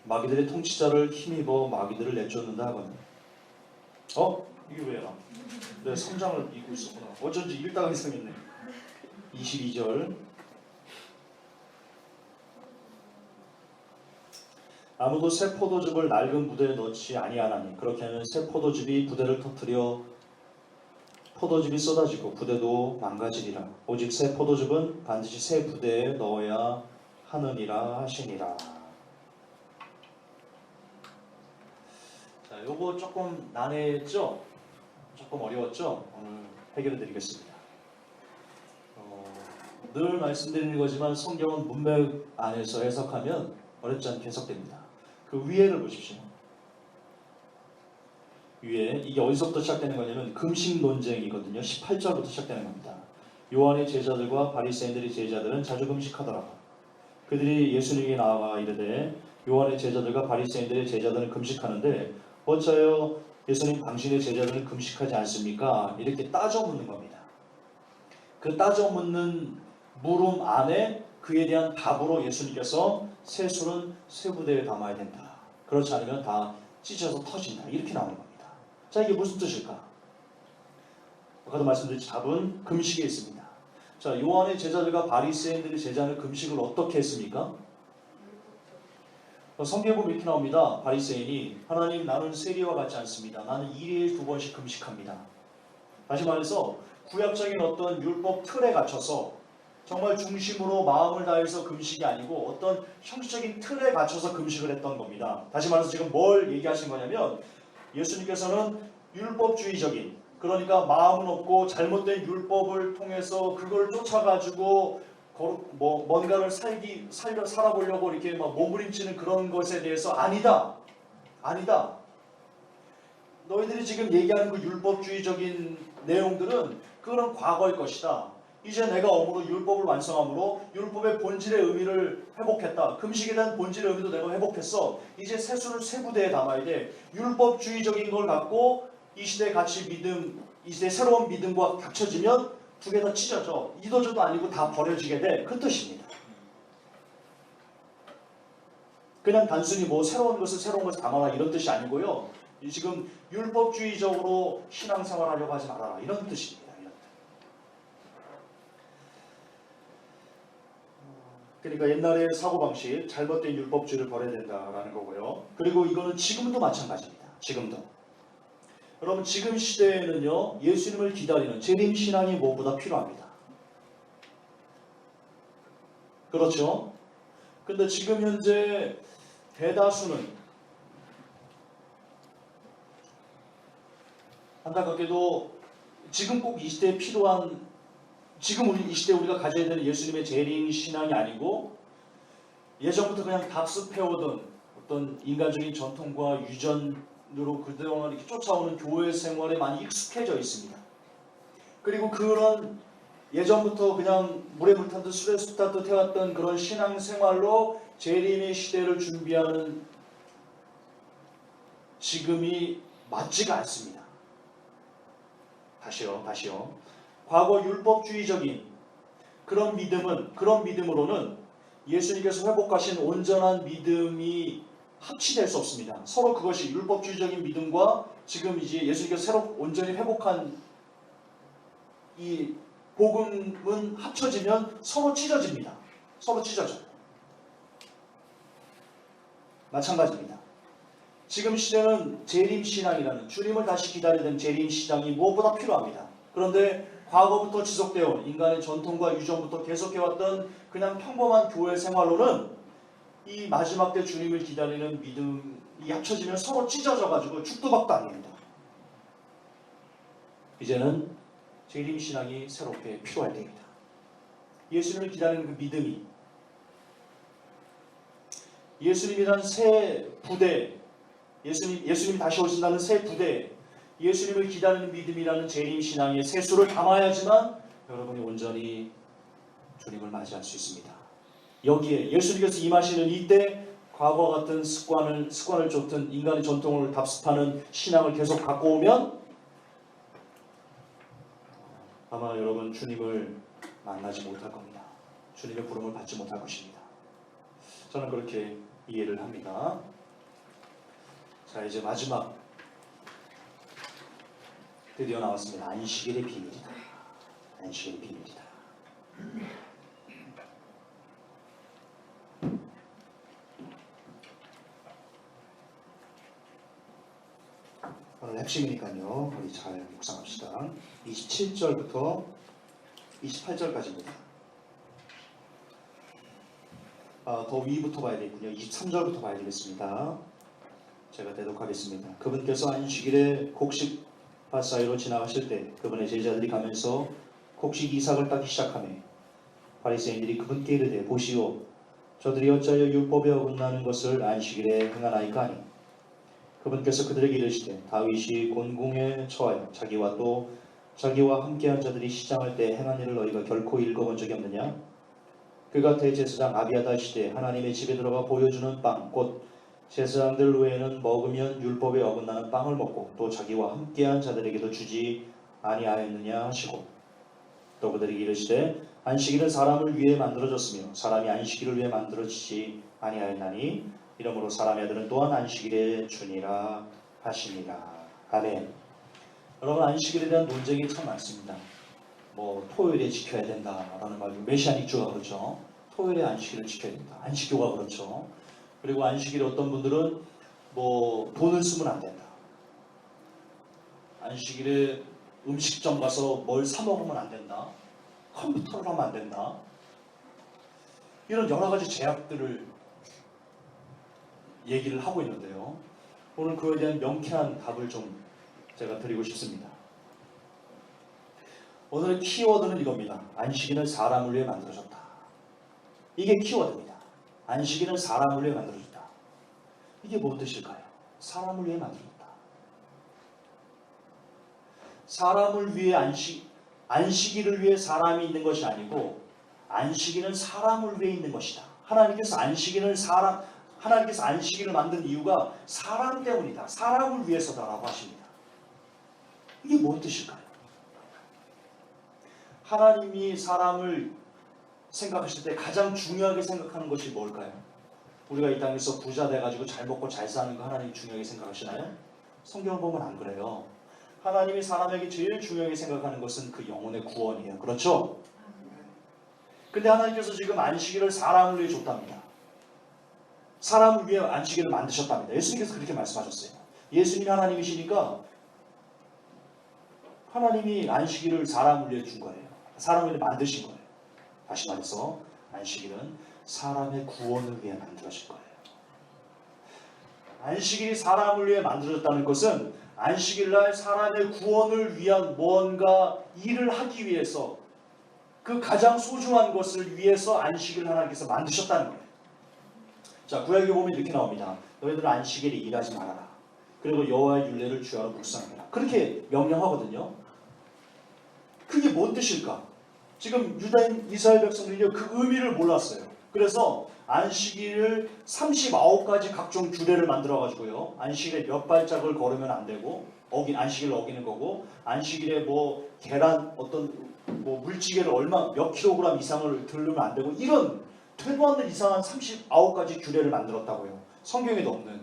마귀들의 통치자를 힘입어 마귀들을 내쫓는다 하거든. 이게 왜야? 내 성장을 읽고 있었구나. 어쩐지 읽다가 이상했네. 22절 아무도 새 포도즙을 낡은 부대에 넣지 아니하나니 그렇게 하면 새 포도즙이 부대를 터뜨려 포도즙이 쏟아지고 부대도 망가지리라. 오직 새 포도즙은 반드시 새 부대에 넣어야 하느니라 하시니라. 자, 요거 조금 난해했죠? 조금 어려웠죠? 오늘 해결해 드리겠습니다. 늘 말씀드리는 거지만 성경은 문맥 안에서 해석하면 어렵지 않게 해석됩니다. 그 위에를 보십시오. 위에 이게 어디서부터 시작되는 거냐면 금식 논쟁이거든요. 18절부터 시작되는 겁니다. 요한의 제자들과 바리새인들의 제자들은 자주 금식하더라. 그들이 예수님에게 나와 이르되 요한의 제자들과 바리새인들의 제자들은 금식하는데 어찌하여 예수님 당신의 제자들은 금식하지 않습니까? 이렇게 따져 묻는 겁니다. 그 따져 묻는 물음 안에 그에 대한 답으로 예수님께서 새 술은 새 부대에 담아야 된다. 그렇지 않으면 다 찢어서 터진다. 이렇게 나오는 겁니다. 자, 이게 무슨 뜻일까? 아까도 말씀드린 답은 금식에 있습니다. 자, 요한의 제자들과 바리새인들의 제자는 금식을 어떻게 했습니까? 성경에 보면 이렇게 나옵니다. 바리새인이 하나님 나는 세리와 같지 않습니다. 나는 1일에 2번씩 금식합니다. 다시 말해서 구약적인 어떤 율법 틀에 갇혀서 정말 중심으로 마음을 다해서 금식이 아니고 어떤 형식적인 틀에 갇혀서 금식을 했던 겁니다. 다시 말해서 지금 뭘 얘기하신 거냐면 예수님께서는 율법주의적인, 그러니까 마음은 없고 잘못된 율법을 통해서 그걸 쫓아가지고 뭔가를 살아보려고 이렇게 막 몸부림치는 그런 것에 대해서 아니다. 너희들이 지금 얘기하는 그 율법주의적인 내용들은 그거는 과거의 것이다. 이제 내가 엄으로 율법을 완성함으로 율법의 본질의 의미를 회복했다. 금식에 대한 본질의 의미도 내가 회복했어. 이제 세수를 새 부대에 담아야 돼. 율법주의적인 걸 갖고 이 시대의 가치 믿음, 이 시대의 새로운 믿음과 닥쳐지면 두 개 다 찢어져. 이도저도 아니고 다 버려지게 돼. 그 뜻입니다. 그냥 단순히 뭐 새로운 것을 담아라 이런 뜻이 아니고요. 지금 율법주의적으로 신앙생활하려고 하지 말아라 이런 뜻입니다. 그러니까 옛날의 사고방식, 잘못된 율법주의를 버려야 된다라는 거고요. 그리고 이거는 지금도 마찬가지입니다. 지금도. 여러분 지금 시대에는요. 예수님을 기다리는 재림신앙이 무엇보다 필요합니다. 그렇죠? 근데 지금 현재 대다수는 안타깝게도 지금 꼭 이 시대에 필요한 지금 이 시대에 우리가 가져야 되는 예수님의 재림 신앙이 아니고 예전부터 그냥 답습해오던 어떤 인간적인 전통과 유전으로 그동안 이렇게 쫓아오는 교회 생활에 많이 익숙해져 있습니다. 그리고 그런 예전부터 그냥 물에 물 타듯 술에 술 타듯 해왔던 그런 신앙 생활로 재림의 시대를 준비하는 지금이 맞지가 않습니다. 다시요. 과거 율법주의적인 그런 믿음으로는 예수님께서 회복하신 온전한 믿음이 합치될 수 없습니다. 서로 그것이 율법주의적인 믿음과 지금 이제 예수님께서 새로 온전히 회복한 이 복음은 합쳐지면 서로 찢어집니다. 서로 찢어져요. 마찬가지입니다. 지금 시대는 재림신앙이라는 주님을 다시 기다려야 되는 재림신앙이 무엇보다 필요합니다. 그런데 과거부터 지속되어 온 인간의 전통과 유전부터 계속해왔던 그냥 평범한 교회 생활로는 이 마지막 때 주님을 기다리는 믿음이 합쳐지면 서로 찢어져가지고 죽도 밥도 아닙니다. 이제는 재림신앙이 새롭게 필요할 때입니다. 예수님을 기다리는 그 믿음이 예수님이란 새 부대, 예수님이 다시 오신다는 새 부대, 예수님을 기다리는 믿음이라는 재림신앙의 세수를 담아야지만 여러분이 온전히 주님을 맞이할 수 있습니다. 여기에 예수님께서 임하시는 이때 과거와 같은 습관을 쫓든 인간의 전통을 답습하는 신앙을 계속 갖고 오면 아마 여러분 주님을 만나지 못할 겁니다. 주님의 부름을 받지 못할 것입니다. 저는 그렇게 이해를 합니다. 자, 이제 마지막 드디어 나왔습니다. 안식일의 비밀이다. 안식일의 비밀이다. 오늘 핵심이니까요. 우리 잘 묵상합시다. 27절부터 28절까지입니다. 더 위부터 봐야 되겠군요. 23절부터 봐야 되겠습니다. 제가 대독하겠습니다. 그분께서 안식일에 곡식 밭 사이로 지나가실 때 그분의 제자들이 가면서 곡식 이삭을 따기 시작하며 바리새인들이 그분께 이르되 보시오 저들이 어찌하여 율법에 어긋나는 것을 안식일에 행하나이까 하니 그분께서 그들에게 이르시되 다윗이 곤궁에 처하여 자기와 함께한 자들이 시장할 때 행한 일을 너희가 결코 읽어본 적이 없느냐? 그가 대제사장 아비아다 시대에 하나님의 집에 들어가 보여주는 빵 곧 제사장들 외에는 먹으면 율법에 어긋나는 빵을 먹고 또 자기와 함께한 자들에게도 주지 아니하였느냐 하시고 또 그들이 이르시되 안식일은 사람을 위해 만들어졌으며 사람이 안식일을 위해 만들어지지 아니하였나니 이러므로 사람의 아들은 또한 안식일에 주니라 하시니라. 아멘. 여러분 안식일에 대한 논쟁이 참 많습니다. 토요일에 지켜야 된다라는 말도 메시아닉주가 그렇죠. 토요일에 안식일을 지켜야 된다. 안식교가 그렇죠. 그리고 안식일에 어떤 분들은 돈을 쓰면 안 된다. 안식일에 음식점 가서 뭘 사 먹으면 안 된다. 컴퓨터를 하면 안 된다. 이런 여러 가지 제약들을 얘기를 하고 있는데요. 오늘 그에 대한 명쾌한 답을 좀 제가 드리고 싶습니다. 오늘의 키워드는 이겁니다. 안식일은 사람을 위해 만들어졌다. 이게 키워드입니다. 안식일은 사람을 위해 만들어졌다. 이게 무슨 뜻일까요? 사람을 위해 만들어졌다. 사람을 위해 안식일을 위해 사람이 있는 것이 아니고 안식일은 사람을 위해 있는 것이다. 하나님께서 안식일을 만든 이유가 사람 때문이다. 사람을 위해서다라고 하십니다. 이게 무슨 뜻일까요? 하나님이 사람을 생각하실 때 가장 중요하게 생각하는 것이 뭘까요? 우리가 이 땅에서 부자 돼가지고 잘 먹고 잘 사는 거 하나님이 중요하게 생각하시나요? 성경을 보면 안 그래요. 하나님이 사람에게 제일 중요하게 생각하는 것은 그 영혼의 구원이에요. 그렇죠? 근데 하나님께서 지금 안식일을 사람을 위해 줬답니다. 사람을 위해 안식일을 만드셨답니다. 예수님께서 그렇게 말씀하셨어요. 예수님이 하나님이시니까 하나님이 안식일을 사람을 위해 준 거예요. 사람을 위해 만드신 거예요. 다시 말해서 안식일은 사람의 구원을 위해 만들어진 거예요. 안식일이 사람을 위해 만들어졌다는 것은 안식일날 사람의 구원을 위한 무언가 일을 하기 위해서 그 가장 소중한 것을 위해서 안식일을 하나님께서 만드셨다는 거예요. 자, 구약에 보면 이렇게 나옵니다. 너희들은 안식일에 일하지 말아라. 그리고 여호와의 율례를 주야로 묵상해라. 그렇게 명령하거든요. 그게 뭔 뜻일까? 지금 유다인 이스라엘 백성들이 그 의미를 몰랐어요. 그래서 안식일을 39가지 각종 규례를 만들어가지고요. 안식일에 몇 발짝을 걸으면 안 되고, 안식일을 어기는 거고, 안식일에 계란 물찌개를 몇 킬로그램 이상을 들르면 안 되고, 이런 되도 않는 이상한 39가지 규례를 만들었다고요. 성경에도 없는.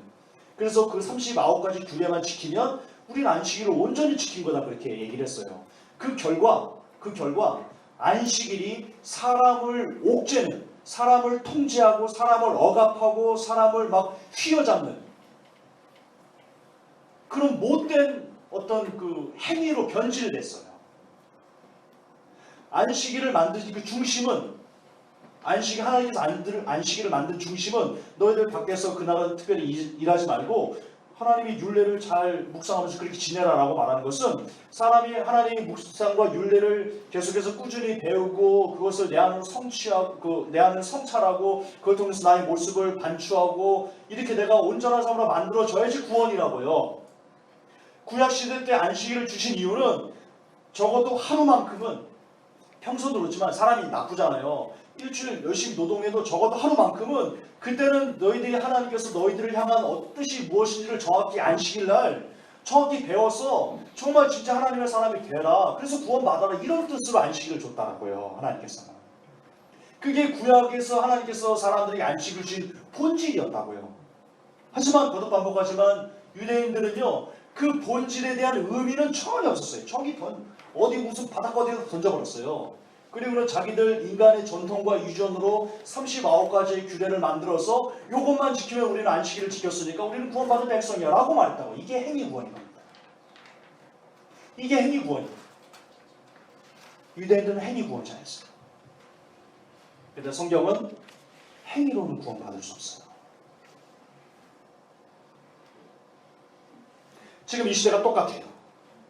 그래서 그 39가지 규례만 지키면 우리는 안식일을 온전히 지킨 거다 그렇게 얘기를 했어요. 그 결과 안식일이 사람을 옥죄는, 사람을 통제하고 사람을 억압하고 사람을 막 휘어잡는 그런 못된 어떤 그 행위로 변질됐어요. 안식일을 만드신 그 중심은 하나님께서 안식일을 만든 중심은 너희들 밖에서 그날은 특별히 일하지 말고 하나님의 율례를 잘 묵상하면서 그렇게 지내라라고 말하는 것은 사람이 하나님의 묵상과 율례를 계속해서 꾸준히 배우고 그것을 내 안으로 성취하고 내 안을 성찰하고 그걸 통해서 나의 모습을 반추하고 이렇게 내가 온전한 사람으로 만들어져야지 구원이라고요. 구약시대 때 안식일을 주신 이유는 적어도 하루만큼은 평소도 그렇지만 사람이 나쁘잖아요. 일주일 열심히 노동해도 적어도 하루만큼은 그때는 너희들이 하나님께서 너희들을 향한 뜻이 무엇인지를 정확히 안식일날 정확히 배워서 정말 진짜 하나님의 사람이 되라. 그래서 구원받아라. 이런 뜻으로 안식일을 줬다고요. 하나님께서는. 그게 구약에서 하나님께서 사람들에게 안식을 주신 본질이었다고요. 하지만 거듭 반복하지만 유대인들은요. 그 본질에 대한 의미는 전혀 없었어요. 저기 무슨 바닷가 어디에서 던져버렸어요. 그리고는 자기들 인간의 전통과 유전으로 39가지의 규례를 만들어서 이것만 지키면 우리는 안식일을 지켰으니까 우리는 구원받은 백성이야 라고 말했다고. 이게 행위 구원인 겁니다. 이게 행위 구원이에요. 유대인들은 행위 구원자였어요. 그런데 성경은 행위로는 구원받을 수 없어요. 지금 이 시대가 똑같아요.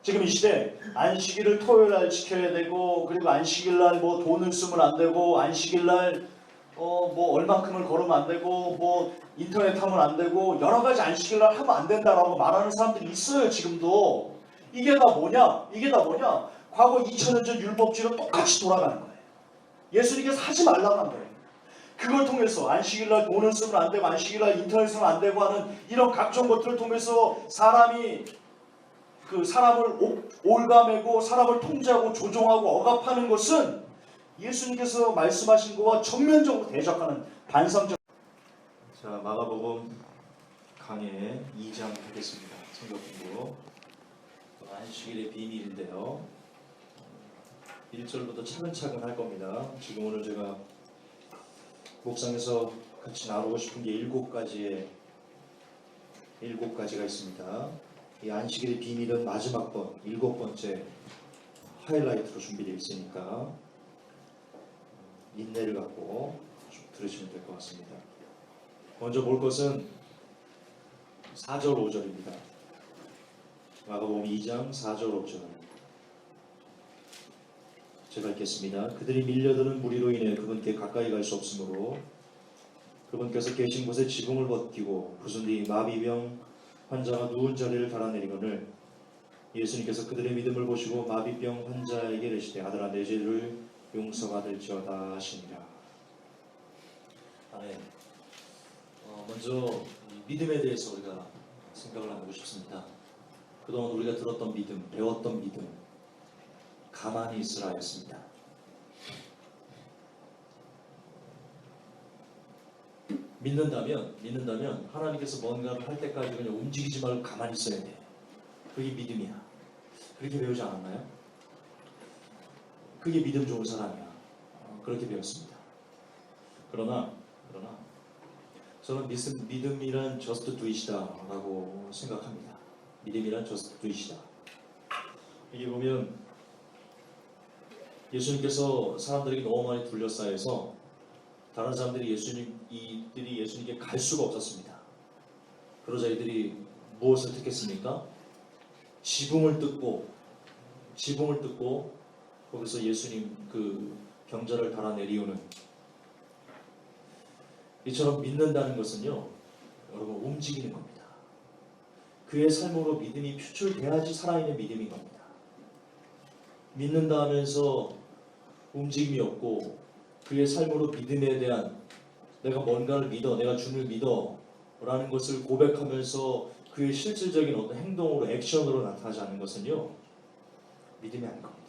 지금 이 시대 안식일을 토요일 날 지켜야 되고, 그리고 안식일 날 뭐 돈을 쓰면 안 되고, 안식일 날 뭐 얼마큼을 걸으면 안 되고, 뭐 인터넷 하면 안 되고, 여러 가지 안식일 날 하면 안 된다라고 말하는 사람들이 있어요. 지금도. 이게 다 뭐냐? 과거 2000년 전 율법주의로 똑같이 돌아가는 거예요. 예수님께서 하지 말라고 한 거예요. 그걸 통해서 안식일 날 돈을 쓰면 안 되고, 안식일 날 인터넷 쓰면 안 되고 하는 이런 각종 것들을 통해서 사람을 올가매고 사람을 통제하고 조종하고 억압하는 것은 예수님께서 말씀하신 것과 정면적으로 대적하는 반성적. 자, 마가복음 강해 2장 하겠습니다. 성경 공부. 안식일의 비밀인데요. 1절부터 차근차근 할 겁니다. 지금 오늘 제가 묵상에서 같이 나누고 싶은 게 7가지가 있습니다. 이 안식일의 비밀은 마지막 번, 7번째 하이라이트로 준비되어 있으니까 인내를 갖고 쭉 들으시면 될 것 같습니다. 먼저 볼 것은 4절 5절입니다. 마가복음 2장 4절 5절. 제가 읽겠습니다. 그들이 밀려드는 무리로 인해 그분께 가까이 갈 수 없으므로 그분께서 계신 곳에 지붕을 벗기고 부순 뒤 마비병 환자가 누운 자리를 달아내리거늘 예수님께서 그들의 믿음을 보시고 마비병 환자에게 이르시되 아들아 내 죄를 용서받을지어다 하시니라. 아멘. 먼저 믿음에 대해서 우리가 생각을 나누고 싶습니다. 그동안 우리가 들었던 믿음, 배웠던 믿음, 가만히 있으라 했습니다. 믿는다면 하나님께서 뭔가를 할 때까지 그냥 움직이지 말고 가만히 있어야 돼. 그게 믿음이야. 그렇게 배우지 않았나요? 그게 믿음 좋은 사람이야. 그렇게 배웠습니다. 그러나 저는 믿음이란 just do it이다 라고 생각합니다. 믿음이란 just do it이다. 이게 보면 예수님께서 사람들에게 너무 많이 둘러싸여서 다른 사람들이 예수님께 갈 수가 없었습니다. 그러자 이들이 무엇을 택했습니까? 지붕을 뜯고 거기서 예수님 그 병자를 달아내리우는. 이처럼 믿는다는 것은요, 여러분 움직이는 겁니다. 그의 삶으로 믿음이 표출돼야지 살아있는 믿음인 겁니다. 믿는다 하면서 움직임이 없고 그의 삶으로 믿음에 대한 내가 뭔가를 믿어, 내가 주를 믿어 라는 것을 고백하면서 그의 실질적인 어떤 행동으로 액션으로 나타나지 않는 것은요, 믿음이 아닌 겁니다.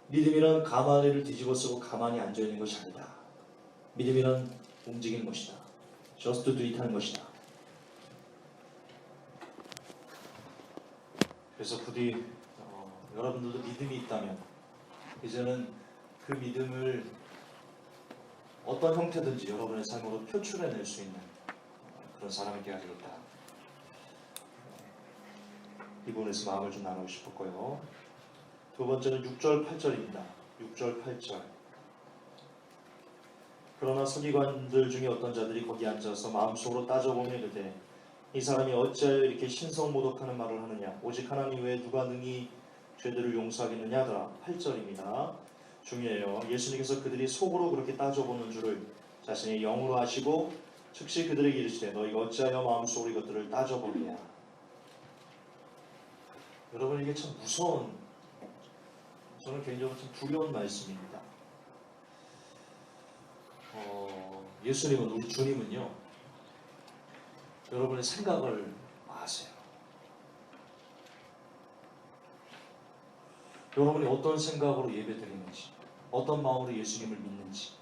믿음이란 가마니를 뒤집어 쓰고 가만히 앉아있는 것이 아니다. 믿음이란 움직이는 것이다. just do it 하는 것이다. 그래서 부디 여러분들도 믿음이 있다면 이제는 그 믿음을 어떤 형태든지 여러분의 삶으로 표출해낼 수 있는 그런 사람이 되어야 되겠다. 이 부분에서 마음을 좀 나누고 싶었고요. 두 번째는 6절 8절입니다. 6절 8절. 그러나 서기관들 중에 어떤 자들이 거기 앉아서 마음속으로 따져보며 이르되 이 사람이 어찌하여 이렇게 신성모독하는 말을 하느냐. 오직 하나님 외에 누가 능히 죄들을 용서하겠느냐 하더라. 8절입니다. 중요해요. 예수님께서 그들이 속으로 그렇게 따져보는 줄을 자신의 영으로 아시고 즉시 그들에게 이르시되 너희가 어찌하여 마음속으로 이것들을 따져보느냐. 여러분 이게 참 무서운, 저는 개인적으로 참 두려운 말씀입니다. 예수님은, 우리 주님은요, 여러분의 생각을 아세요. 여러분이 어떤 생각으로 예배드리는지, 어떤 마음으로 예수님을 믿는지,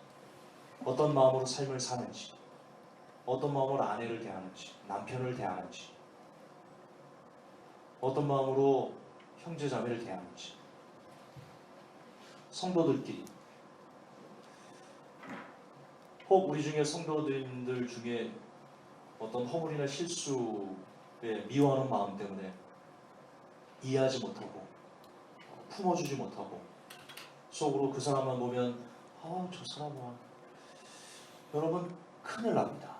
어떤 마음으로 삶을 사는지, 어떤 마음으로 아내를 대하는지, 남편을 대하는지, 어떤 마음으로 형제자매를 대하는지, 성도들끼리, 혹 우리 중에 성도들 중에 어떤 허물이나 실수를 미워하는 마음 때문에 이해하지 못하고 품어주지 못하고 속으로 그 사람만 보면 저 사람은 여러분 큰일 납니다.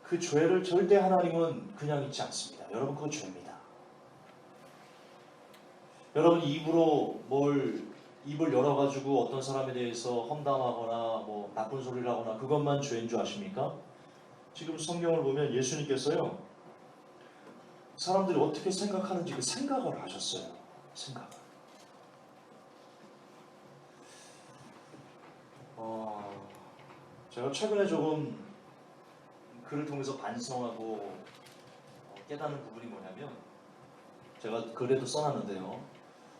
그 죄를 절대 하나님은 그냥 잊지 않습니다. 여러분 그거 죄입니다. 여러분 입을 열어가지고 어떤 사람에 대해서 험담하거나 뭐 나쁜 소리를 하거나 그것만 죄인 줄 아십니까? 지금 성경을 보면 예수님께서요 사람들이 어떻게 생각하는지 그 생각을 하셨어요. 생각을. 제가 최근에 조금 글을 통해서 반성하고 깨닫는 부분이 뭐냐면 제가 글에도 써놨는데요.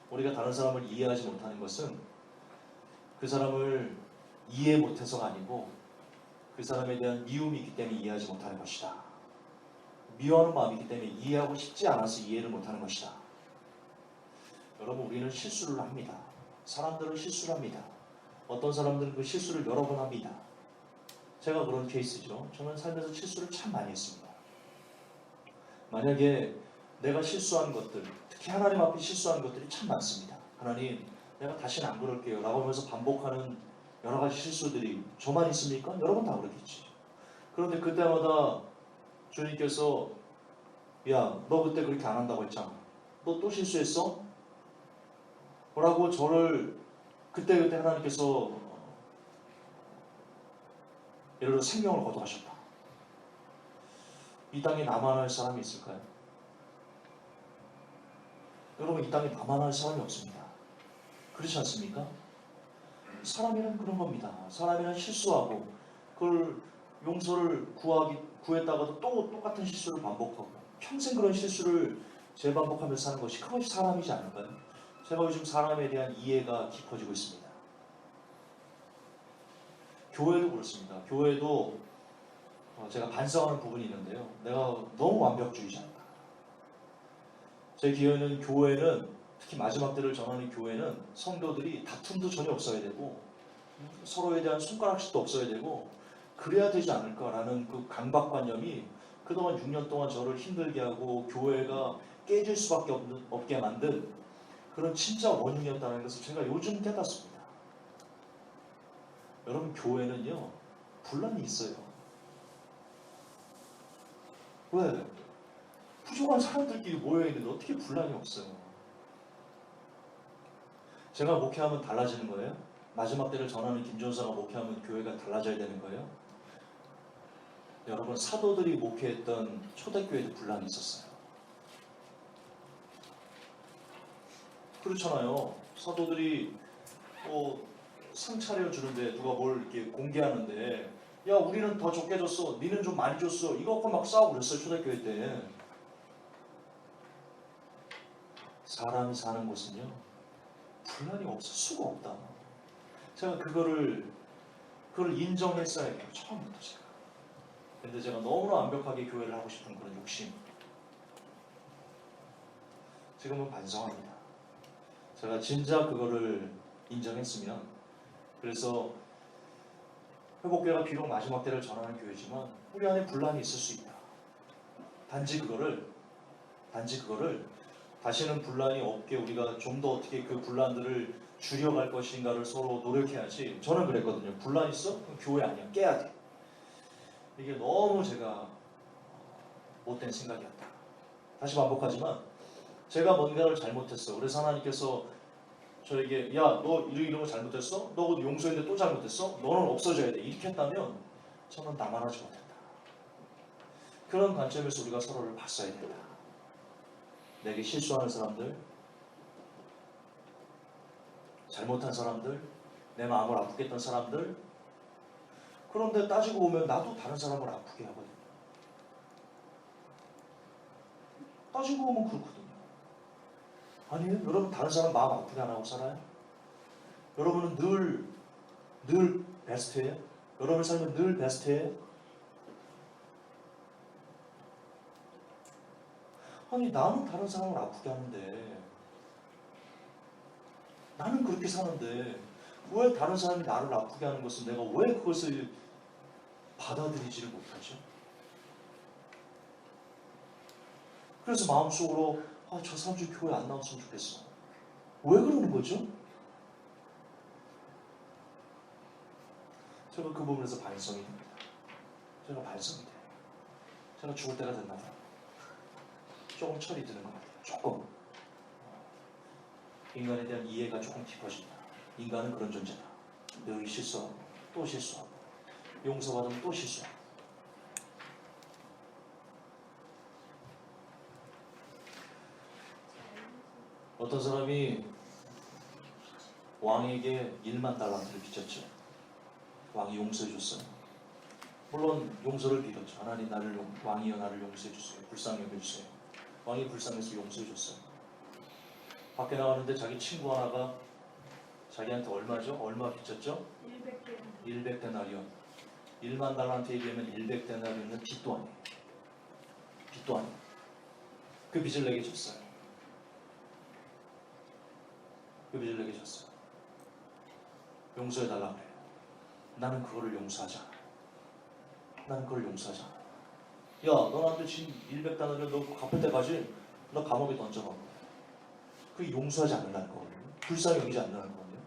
우리가 다른 사람을 이해하지 못하는 것은 그 사람을 이해 못해서가 아니고 그 사람에 대한 미움이 있기 때문에 이해하지 못하는 것이다. 미워하는 마음이 있기 때문에 이해하고 싶지 않아서 이해를 못하는 것이다. 여러분 우리는 실수를 합니다. 사람들은 실수를 합니다. 어떤 사람들은 그 실수를 여러 번 합니다. 제가 그런 케이스죠. 저는 살면서 실수를 참 많이 했습니다. 만약에 내가 실수한 것들, 특히 하나님 앞에 실수한 것들이 참 많습니다. 하나님, 내가 다시는 안 그럴게요 라고 하면서 반복하는 여러 가지 실수들이 저만 있습니까? 여러분 다 그렇겠지. 그런데 그때마다 주님께서 야, 너 그때 그렇게 안 한다고 했잖아. 너 또 실수했어? 라고 저를 그때 하나님께서 예를 들어 생명을 거둬가셨다. 이 땅에 나만 할 사람이 있을까요? 여러분 이 땅에 나만 할 사람이 없습니다. 그렇지 않습니까? 사람이란 그런 겁니다. 사람이란 실수하고 그걸 용서를 구했다가도 또 똑같은 실수를 반복하고 평생 그런 실수를 재반복하면서 사는 것이 그것이 사람이지 않을까요? 제가 요즘 사람에 대한 이해가 깊어지고 있습니다. 교회도 그렇습니다. 교회도 제가 반성하는 부분이 있는데요. 내가 너무 완벽주의자입니다. 제 교회는 특히 마지막 때를 전하는 교회는 성도들이 다툼도 전혀 없어야 되고 서로에 대한 손가락질도 없어야 되고 그래야 되지 않을까라는 그 강박관념이 그동안 6년 동안 저를 힘들게 하고 교회가 깨질 수밖에 없게 만든 그런 진짜 원인이었다는 것을 제가 요즘 깨닫습니다. 여러분 교회는요 분란이 있어요. 왜? 부족한 사람들끼리 모여있는데 어떻게 분란이 없어요? 제가 목회하면 달라지는 거예요? 마지막 때를 전하는 김전사가 목회하면 교회가 달라져야 되는 거예요? 여러분 사도들이 목회했던 초대교회도 분란이 있었어요. 그렇잖아요. 사도들이 상 차려주는데 누가 뭘 이렇게 공개하는데 야 우리는 더 적게 줬어 니는 좀 많이 줬어 이거 갖고 막 싸우고 그랬어요. 초대교회 때. 사람이 사는 곳은요 분란이 없을 수가 없다. 제가 그거를 인정했어야 돼요. 처음부터 제가. 근데 제가 너무나 완벽하게 교회를 하고 싶은 그런 욕심. 지금은 반성합니다. 제가 진짜 그거를 인정했으면 그래서 회복교회가 비록 마지막 때를 전하는 교회지만 우리 안에 분란이 있을 수 있다. 단지 그거를 다시는 분란이 없게 우리가 좀 더 어떻게 그 분란들을 줄여갈 것인가를 서로 노력해야지. 저는 그랬거든요. 분란 있어? 그럼 교회 아니야. 깨야 돼. 이게 너무 제가 못된 생각이었다. 다시 반복하지만 제가 뭔가를 잘못했어. 그래서 하나님께서 저에게 야, 너 이런 거 잘못했어? 너 용서했는데 또 잘못했어? 너는 없어져야 돼. 이렇게 했다면 저는 나만 하지 못했다. 그런 관점에서 우리가 서로를 봤어야 된다. 내게 실수하는 사람들, 잘못한 사람들, 내 마음을 아프게 했던 사람들. 그런데 따지고 보면 나도 다른 사람을 아프게 하거든요. 따지고 보면 그렇거든요. 아니에요? 여러분 다른 사람 마음 아프게 안 하고 살아요? 여러분은 늘 베스트예요? 여러분의 삶은 늘 베스트예요? 아니 나는 다른 사람을 아프게 하는데 나는 그렇게 사는데 왜 다른 사람이 나를 아프게 하는 것을 내가 왜 그것을 받아들이지를 못하죠? 그래서 마음속으로 저 사람 좀 교회 안 나왔으면 좋겠어. 왜 그러는 거죠? 제가 그 부분에서 반성이 됩니다. 제가 반성이 돼요. 제가 죽을 때가 됐나 봐요. 조금 철이 드는 것 같아요. 조금. 인간에 대한 이해가 조금 깊어진다. 인간은 그런 존재다. 늘 실수하고 또 실수하고 용서받으면 또 실수하고. 어떤 사람이 왕에게 1만 달란트를 빚졌죠. 왕이 용서해 줬어요. 물론 용서를 빌었죠. 하나님 왕이여 나를 용서해 주세요. 불쌍히 여겨주세요. 왕이 불쌍해서 용서해 줬어요. 밖에 나가는데 자기 친구 하나가 자기한테 얼마죠? 얼마 빚졌죠? 100데나리온. 1만 달란트 얘기하면 100데나리온은 빚도 아니에요. 빚도 아니에요. 그 빚을 내게 줬어요. 그 빚을 내게 줬어요. 용서해달라고 그래요. 나는 그거를 용서하지 않아. 나는 그걸 용서하지 않아. 야, 너 나한테 진 100데나리온 너 갚을 때까지 너 감옥에 던져봐. 그게 용서하지 않는다는 거거든요. 불쌍히 여기지 않는다는 거거든요.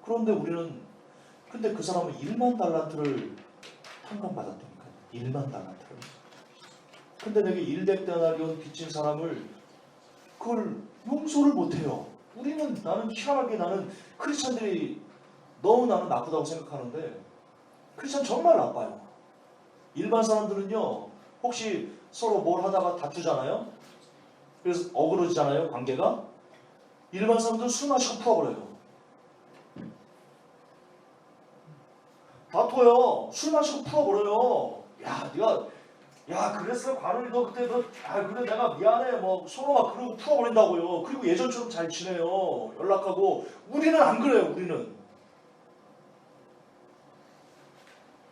그런데 근데 그 사람은 1만 달란트를 탕감받았다니까. 1만 달란트를. 근데 내게 100데나리온 빚진 사람을 그걸 용서를 못해요. 나는 희한하게 나는 크리스찬들이 너무 나는 나쁘다고 생각하는데 크리스찬 정말 나빠요. 일반 사람들은요, 혹시 서로 뭘 하다가 다투잖아요. 그래서 어그러지잖아요, 관계가. 일반 사람들은 술 마시고 풀어버려요. 다퉈요. 술 마시고 풀어버려요. 그랬어 관훈이 너 그때 그래 내가 미안해 서로 막 그러고 풀어버린다고요. 그리고 예전처럼 잘 지내요. 연락하고. 우리는 안 그래요. 우리는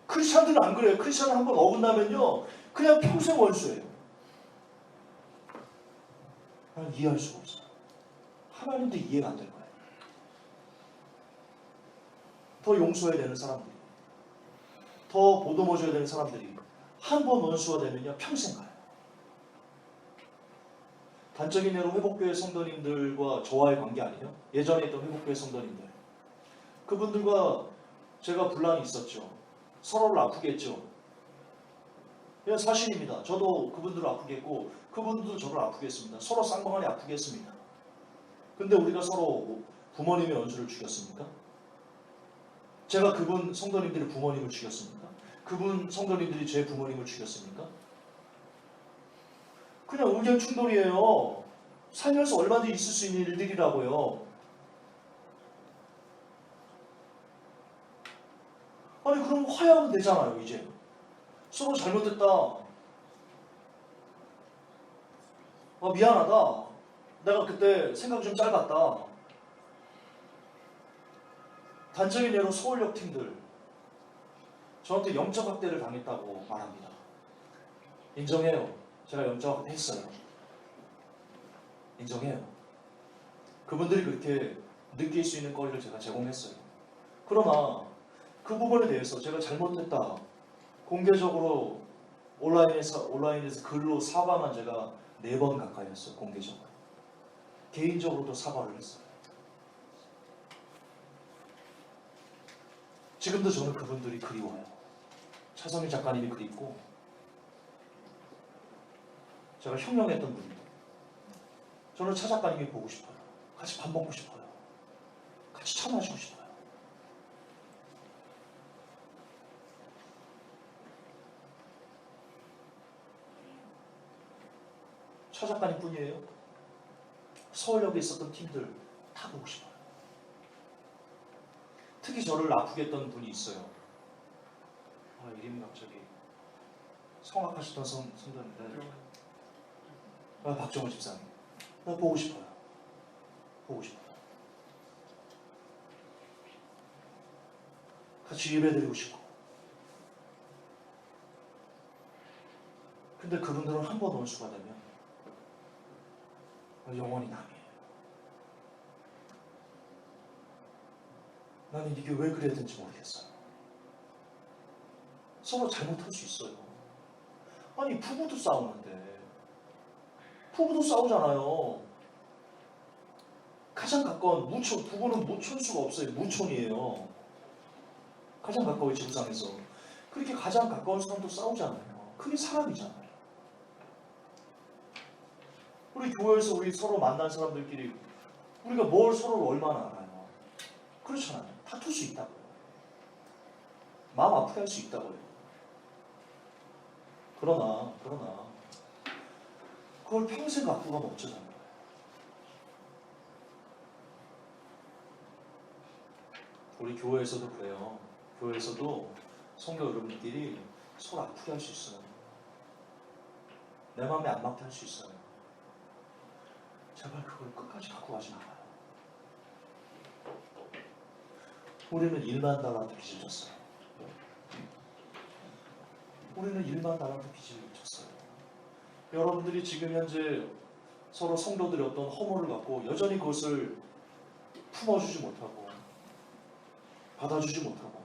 크리스찬들은 안 그래요. 크리스찬은 한번 어긋나면요 그냥 평생 원수예요. 나는 이해할 수가 없어요. 하나님도 이해가 안 될 거예요. 더 용서해야 되는 사람들이, 더 보듬어줘야 되는 사람들이 한 번 원수가 되면요 평생 가요. 단적인 예로 회복교회 성도님들과 저와의 관계 아니에요? 예전에 있던 회복교회 성도님들, 그분들과 제가 분란이 있었죠. 서로를 아프게 했죠. 이건 사실입니다. 저도 그분들을 아프게 했고 그분들도 저를 아프게 했습니다. 서로 쌍방울이 아프게 했습니다. 근데 우리가 서로 부모님의 원수를 죽였습니까? 제가 그분 성도님들의 부모님을 죽였습니까? 그분 성도님들이 제 부모님을 죽였습니까? 그냥 의견 충돌이에요. 살면서 얼마든지 있을 수 있는 일들이라고요. 아니 그럼 화해하면 되잖아요. 이제 서로 잘못했다. 미안하다. 내가 그때 생각이 좀 짧았다. 단적인 예로 서울역 팀들 저한테 영적 학대를 당했다고 말합니다. 인정해요. 제가 영적 학대 했어요. 인정해요. 그분들이 그렇게 느낄 수 있는 거리를 제가 제공했어요. 그러나 그 부분에 대해서 제가 잘못했다. 공개적으로 온라인에서 글로 사과만 제가 4번 가까이 했어요. 공개적으로. 개인적으로도 사과를 했어요. 지금도 저는 그분들이 그리워요. 차성희 작가님이 그립고 제가 혁명했던 분들. 저는 차 작가님이 보고 싶어요. 같이 밥 먹고 싶어요. 같이 차 마시고 싶어요. 차 작가님 뿐이에요. 서울역에 있었던 팀들 다 보고 싶어요. 특히 저를 아프게 했던 분이 있어요. 이름이 갑자기 성악하시던 성도인데 박정호 집사님. 나 보고 싶어요. 보고 싶어요. 같이 예배드리고 싶고. 근데 그분들은 한 번 원수가 되면 영원히 남이에요. 나는 이게 왜 그래야 되는지 모르겠어요. 서로 잘못할 수 있어요. 아니 부부도 싸우는데 부부도 싸우잖아요. 가장 가까운 무촌, 부부는 무촌수가 없어요. 무촌이에요. 가장 가까워요, 지구상에서. 그렇게 가장 가까운 사람도 싸우잖아요. 그게 사람이잖아요. 우리 교회에서 우리 서로 만난 사람들끼리 우리가 뭘 서로를 얼마나 알아요? 그렇잖아요. 다툴 수 있다고요. 마음 아프게 할 수 있다고요. 그러나 그걸 평생 갖고 가면 어쩌자는 거예요. 우리 교회에서도 그래요. 교회에서도 성도 여러분들끼리 서로 아프게 할 수 있어요. 내 마음에 안 맞게 할 수 있어요. 제발 그걸 끝까지 갖고 가지 말아요. 우리는 1만 달러한테 빚을 졌어요. 우리는 1만 달러한테 빚을 졌어요. 여러분들이 지금 현재 서로 성도들의 어떤 허물을 갖고 여전히 그것을 품어주지 못하고 받아주지 못하고,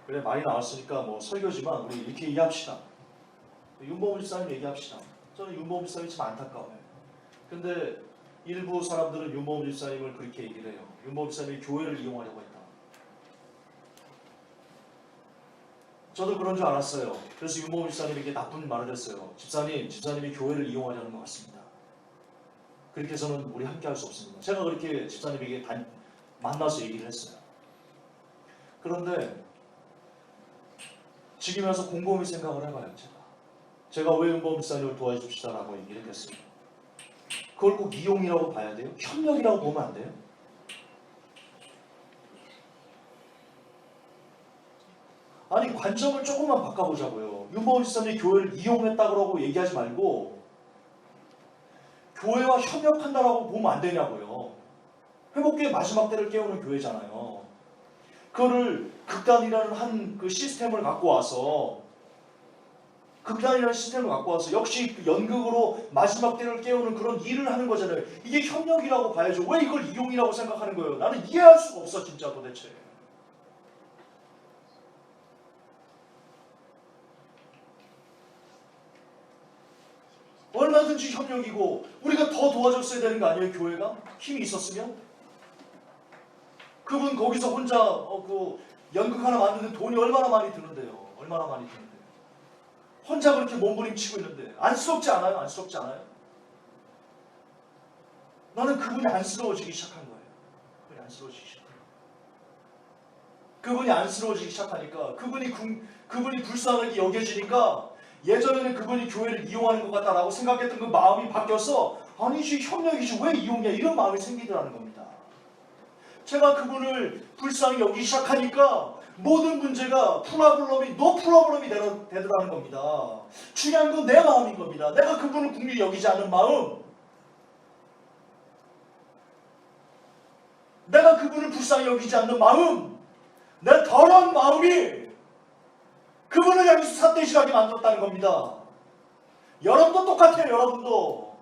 그래 말이 나왔으니까 뭐 설교지만 우리 이렇게 얘기합시다. 윤보훈 집사님 얘기합시다. 저는 윤보훈 집사님이 참 안타까워요. 근데 일부 사람들은 윤보훈 집사님을 그렇게 얘기를 해요. 윤보훈 집사님이 교회를 이용하려고 했다. 저도 그런 줄 알았어요. 그래서 윤보훈 집사님에게 나쁜 말을 했어요. 집사님이 교회를 이용하려는 것 같습니다. 그렇게 해서는 우리 함께 할 수 없습니다. 제가 그렇게 집사님에게 만나서 얘기를 했어요. 그런데 지금 와서 곰곰이 생각을 해봐요. 제가 왜 윤보훈 집사님을 도와줍시다라고 얘기를 했어요. 그걸 꼭 이용이라고 봐야 돼요? 협력이라고 보면 안 돼요? 아니 관점을 조금만 바꿔보자고요. 윤보훈 집사님이 교회를 이용했다고 얘기하지 말고 교회와 협력한다라고 보면 안 되냐고요. 회복교회 마지막 때를 깨우는 교회잖아요. 그거를 극단이라는 한 그 시스템을 갖고 와서 역시 그 연극으로 마지막 때를 깨우는 그런 일을 하는 거잖아요. 이게 협력이라고 봐야죠. 왜 이걸 이용이라고 생각하는 거예요? 나는 이해할 수가 없어 진짜 도대체. 얼마든지 협력이고 우리가 더 도와줬어야 되는 거 아니에요? 교회가 힘이 있었으면. 그분 거기서 혼자 그 연극 하나 만드는 돈이 얼마나 많이 드는데요. 얼마나 많이 드는데요. 혼자 그렇게 몸부림치고 있는데 안쓰럽지 않아요? 안쓰럽지 않아요? 나는 그분이 안쓰러워지기 시작한 거예요. 그분이 안쓰러워지기 시작하니까 그분이 불쌍하게 여겨지니까 예전에는 그분이 교회를 이용하는 것 같다라고 생각했던 그 마음이 바뀌어서 아니지 협력이지 왜 이용이야 이런 마음이 생기더라는 겁니다. 제가 그분을 불쌍히 여기기 시작하니까 모든 문제가 노 프로블럼이 되더라는 겁니다. 중요한 건 내 마음인 겁니다. 내가 그분을 긍휼히 여기지 않는 마음, 내가 그분을 불쌍히 여기지 않는 마음, 내 더러운 마음이 그분을 향해서 삿대질하게 만들었다는 겁니다. 여러분도 똑같아요. 여러분도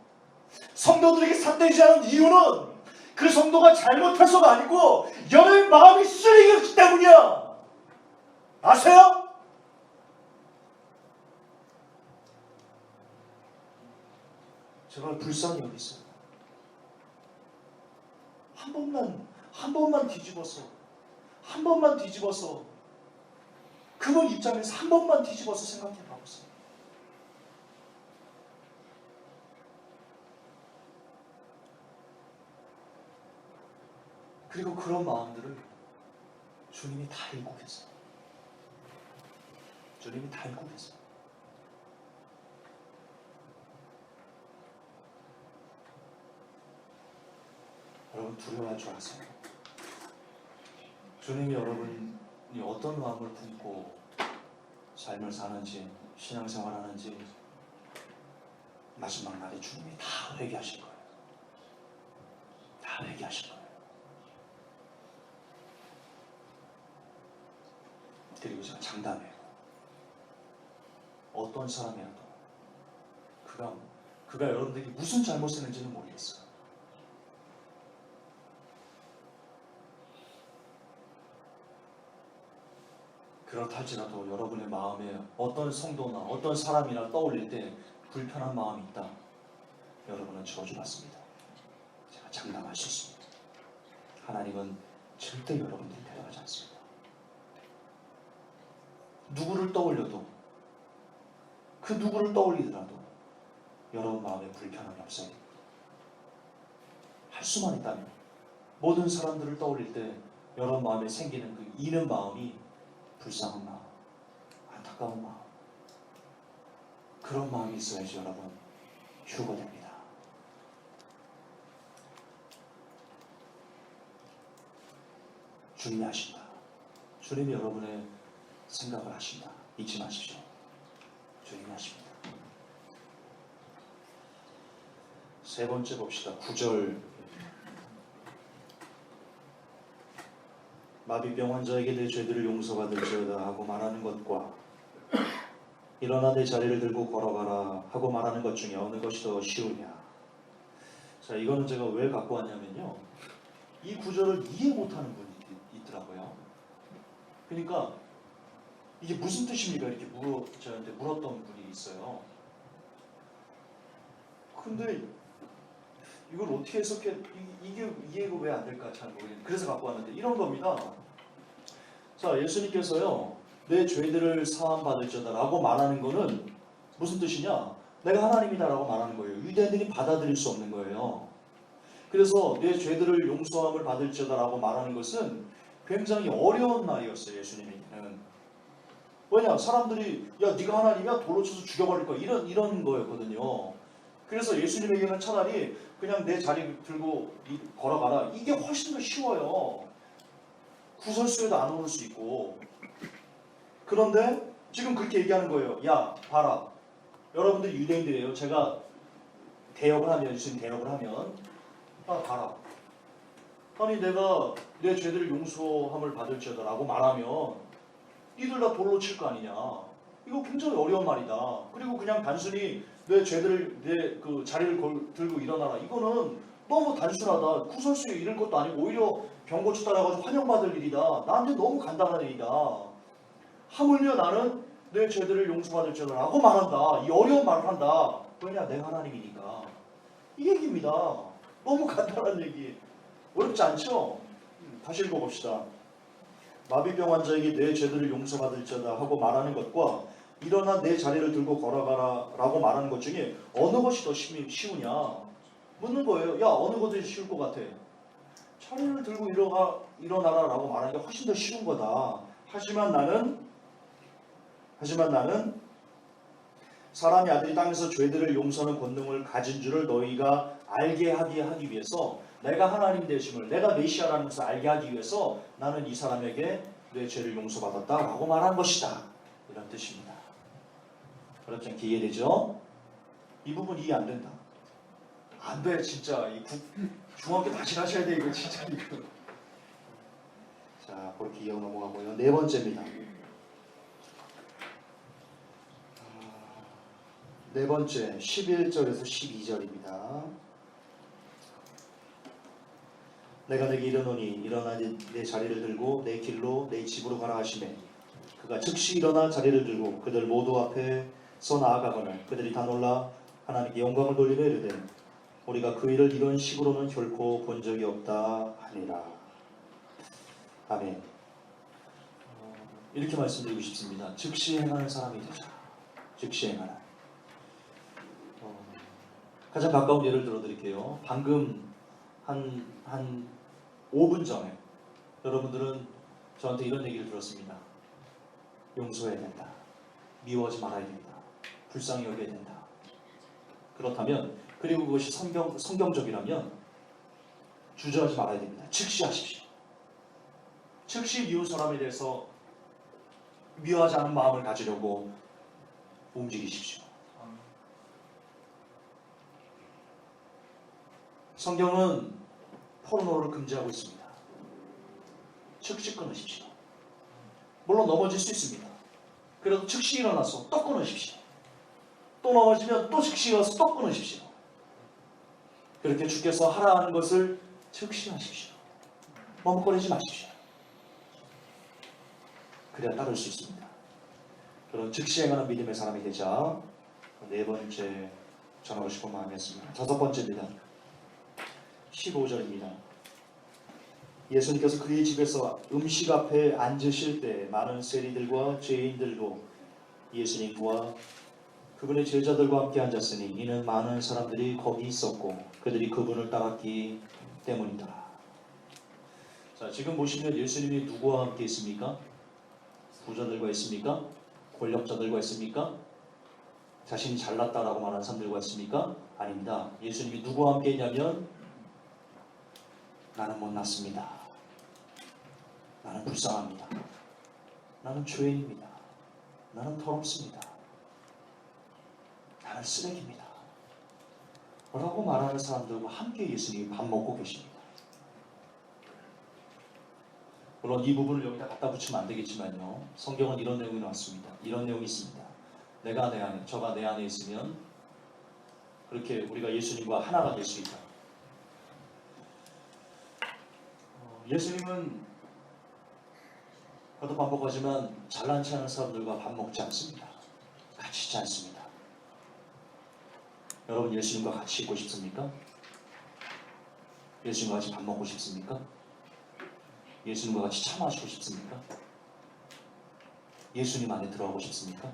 성도들에게 삿대질하는 이유는 그 성도가 잘못해서가 아니고 여러분의 마음이 쓰레기였기 때문이야. 아세요? 제발 불쌍히 여기세요. 한 번만 뒤집어서 그분 입장에서 한 번만 뒤집어서 생각해 봐보세요. 그리고 그런 마음들을 주님이 다 읽고 계세요. 여러분 두려워할 줄 아세요? 주님이 여러분이 어떤 마음을 품고 삶을 사는지 신앙생활하는지 마지막 날에 주님이 다 회개하실 거예요. 그리고 제가 장담해요. 어떤 사람이라도 그가 여러분들에게 무슨 잘못을 했는지는 모르겠어요. 그렇다 할지라도 여러분의 마음에 어떤 성도나 어떤 사람이나 떠올릴 때 불편한 마음이 있다. 여러분은 저주받습니다. 제가 장담할 수 있습니다. 하나님은 절대 여러분들을 데려가지 않습니다. 누구를 떠올려도 그 누구를 떠올리더라도 여러분 마음에 불편함이 없어야 됩니다. 할 수만 있다면 모든 사람들을 떠올릴 때 여러분 마음에 생기는 그 이는 마음이 불쌍한 마음, 안타까운 마음, 그런 마음이 있어야지 여러분 휴거됩니다. 주님이 하신다. 주님이 여러분의 생각을 하신다. 잊지 마십시오. 주님이 하십니다. 세 번째 봅시다. 9절. 마비병 환자에게 내 죄들을 용서받을지어다 하고 말하는 것과 일어나 내 자리를 들고 걸어가라 하고 말하는 것 중에 어느 것이 더 쉬우냐. 자, 이거는 제가 왜 갖고 왔냐면요, 이 구절을 이해 못하는 분이 있더라고요. 그러니까 이게 무슨 뜻입니까? 이렇게 저한테 물었던 분이 있어요. 근데 이걸 어떻게 해석해? 이게 이해가 왜 안 될까 잘 모르겠는데, 그래서 갖고 왔는데 이런 겁니다. 자, 예수님께서요, 내 죄들을 사함 받을지어다라고 말하는 거는 무슨 뜻이냐? 내가 하나님이다라고 말하는 거예요. 유대인들이 받아들일 수 없는 거예요. 그래서 내 죄들을 용서함을 받을지어다라고 말하는 것은 굉장히 어려운 말이었어요, 예수님에게는. 왜냐? 사람들이 야, 네가 하나님이야? 돌로 쳐서 죽여버릴 거야. 이런 거였거든요. 그래서 예수님에게는 차라리 그냥 내 자리 들고 걸어가라. 이게 훨씬 더 쉬워요. 구설수에도 안 오를 수 있고. 그런데 지금 그렇게 얘기하는 거예요. 야, 봐라. 여러분들 유대인들이에요. 제가 대역을 하면, 예수님 대역을 하면, 봐라. 아니, 내가 내 죄들을 용서함을 받을지어다라고 말하면 니들 다 돌로 칠 거 아니냐. 이거 굉장히 어려운 말이다. 그리고 그냥 단순히 내 죄들을 내 그 자리를 들고 일어나라. 이거는 너무 단순하다. 구설수에 이럴 것도 아니고 오히려 병 고쳐 따라가지고 환영받을 일이다. 나한테 너무 간단한 일이다. 하물며 나는 내 죄들을 용서받을지어다라고 말한다. 이 어려운 말을 한다. 왜냐? 내가 하나님이니까. 이 얘기입니다. 너무 간단한 얘기. 어렵지 않죠? 다시 읽어봅시다. 마비병 환자에게 내 죄들을 용서받을지어다 하고 말하는 것과 일어나 내 자리를 들고 걸어가라 라고 말하는 것 중에 어느 것이 더 쉬우냐 묻는 거예요. 야, 어느 것이 쉬울 것 같아? 자리를 들고 일어나라 라고 말하는 게 훨씬 더 쉬운 거다. 하지만 나는 사람의 아들이 땅에서 죄들을 용서하는 권능을 가진 줄을 너희가 알게 하기 위해서, 내가 하나님 되심을, 내가 메시아라는 것을 알게 하기 위해서 나는 이 사람에게 내 죄를 용서받았다 라고 말한 것이다. 이런 뜻입니다. 어렵지 않게 이해되죠? 이 부분 이해 안 된다. 안 돼, 진짜. 중학교 다시 하셔야 돼, 이거 진짜. 이거. 자, 그렇게 이해하고 넘어가고요. 네 번째입니다. 네 번째, 11절에서 12절입니다. 내가 내게 이르노니 일어나 내 자리를 들고 내 길로 내 집으로 가라 하시매 그가 즉시 일어나 자리를 들고 그들 모두 앞에서 나아가거늘 그들이 다 놀라 하나님께 영광을 돌리며 이르되 우리가 그 일을 이런 식으로는 결코 본 적이 없다 하니라. 아멘. 이렇게 말씀드리고 싶습니다. 즉시 행하는 사람이 되자. 즉시 행하는. 가장 가까운 예를 들어드릴게요. 방금 한 5분 전에 여러분들은 저한테 이런 얘기를 들었습니다. 용서해야 된다. 미워하지 말아야 된다. 불쌍히 여겨야 된다. 그렇다면, 그리고 그것이 성경적이라면 주저하지 말아야 됩니다. 즉시 하십시오. 즉시 미운 사람에 대해서 미워하지 않은 마음을 가지려고 움직이십시오. 성경은 포르노를 금지하고 있습니다. 즉시 끊으십시오. 물론 넘어질 수 있습니다. 그래도 즉시 일어나서 또 끊으십시오. 또 넘어지면 또 즉시 일어나서 또 끊으십시오. 그렇게 주께서 하라 하는 것을 즉시 하십시오. 머뭇거리지 마십시오. 그래야 따를 수 있습니다. 그런 즉시 행하는 믿음의 사람이 되자. 네 번째 전하고 싶은 마음이었습니다. 다섯 번째입니다. 15절입니다. 예수님께서 그의 집에서 음식 앞에 앉으실 때 많은 세리들과 죄인들도 예수님과 그분의 제자들과 함께 앉았으니 이는 많은 사람들이 거기 있었고 그들이 그분을 따랐기 때문이다. 자, 지금 보시면 예수님이 누구와 함께 있습니까? 부자들과 있습니까? 권력자들과 있습니까? 자신이 잘났다라고 말하는 사람들과 있습니까? 아닙니다. 예수님이 누구와 함께 있냐면 나는 못났습니다. 나는 불쌍합니다. 나는 죄인입니다. 나는 더럽습니다. 나는 쓰레기입니다. 라고 말하는 사람들과 함께 예수님이 밥 먹고 계십니다. 물론 이 부분을 여기다 갖다 붙이면 안 되겠지만요. 성경은 이런 내용이 나왔습니다. 이런 내용이 있습니다. 내가 내 안에, 저가 내 안에 있으면 그렇게 우리가 예수님과 하나가 될 수 있다. 예수님은 저도 반복하지만 잘난 체 하는 사람들과 밥 먹지 않습니다. 같이 있지 않습니다. 여러분 예수님과 같이 있고 싶습니까? 예수님과 같이 밥 먹고 싶습니까? 예수님과 같이 차 마시고 싶습니까? 예수님 안에 들어가고 싶습니까?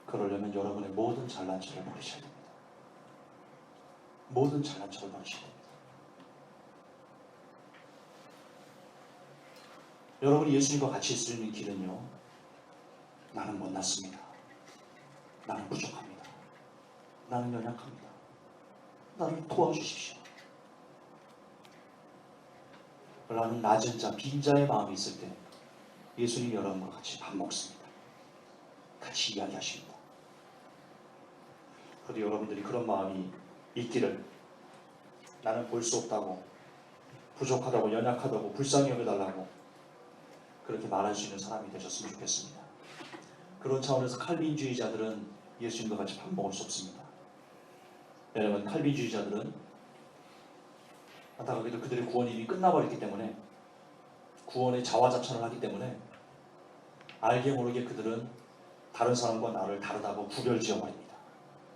그러려면 여러분의 모든 잘난 체를 버리셔야 됩니다. 모든 잘난 체를 버리셔야 됩니다. 여러분이 예수님과 같이 있을 수 있는 길은요. 나는 못났습니다. 나는 부족합니다. 나는 연약합니다. 나를 도와주십시오. 라는 낮은 자, 빈자의 마음이 있을 때 예수님 여러분과 같이 밥 먹습니다. 같이 이야기하십니다. 그래도 여러분들이 그런 마음이 있기를 나는 볼 수 없다고, 부족하다고, 연약하다고, 불쌍히 여겨달라고 그렇게 말할 수 있는 사람이 되셨으면 좋겠습니다. 그런 차원에서 칼빈주의자들은 예수님과 같이 밥 먹을 수 없습니다. 왜냐하면 칼빈주의자들은 안타깝게도 그들의 구원이 이미 끝나버렸기 때문에 구원의 자화자찬을 하기 때문에 알게 모르게 그들은 다른 사람과 나를 다르다고 구별지어버립니다.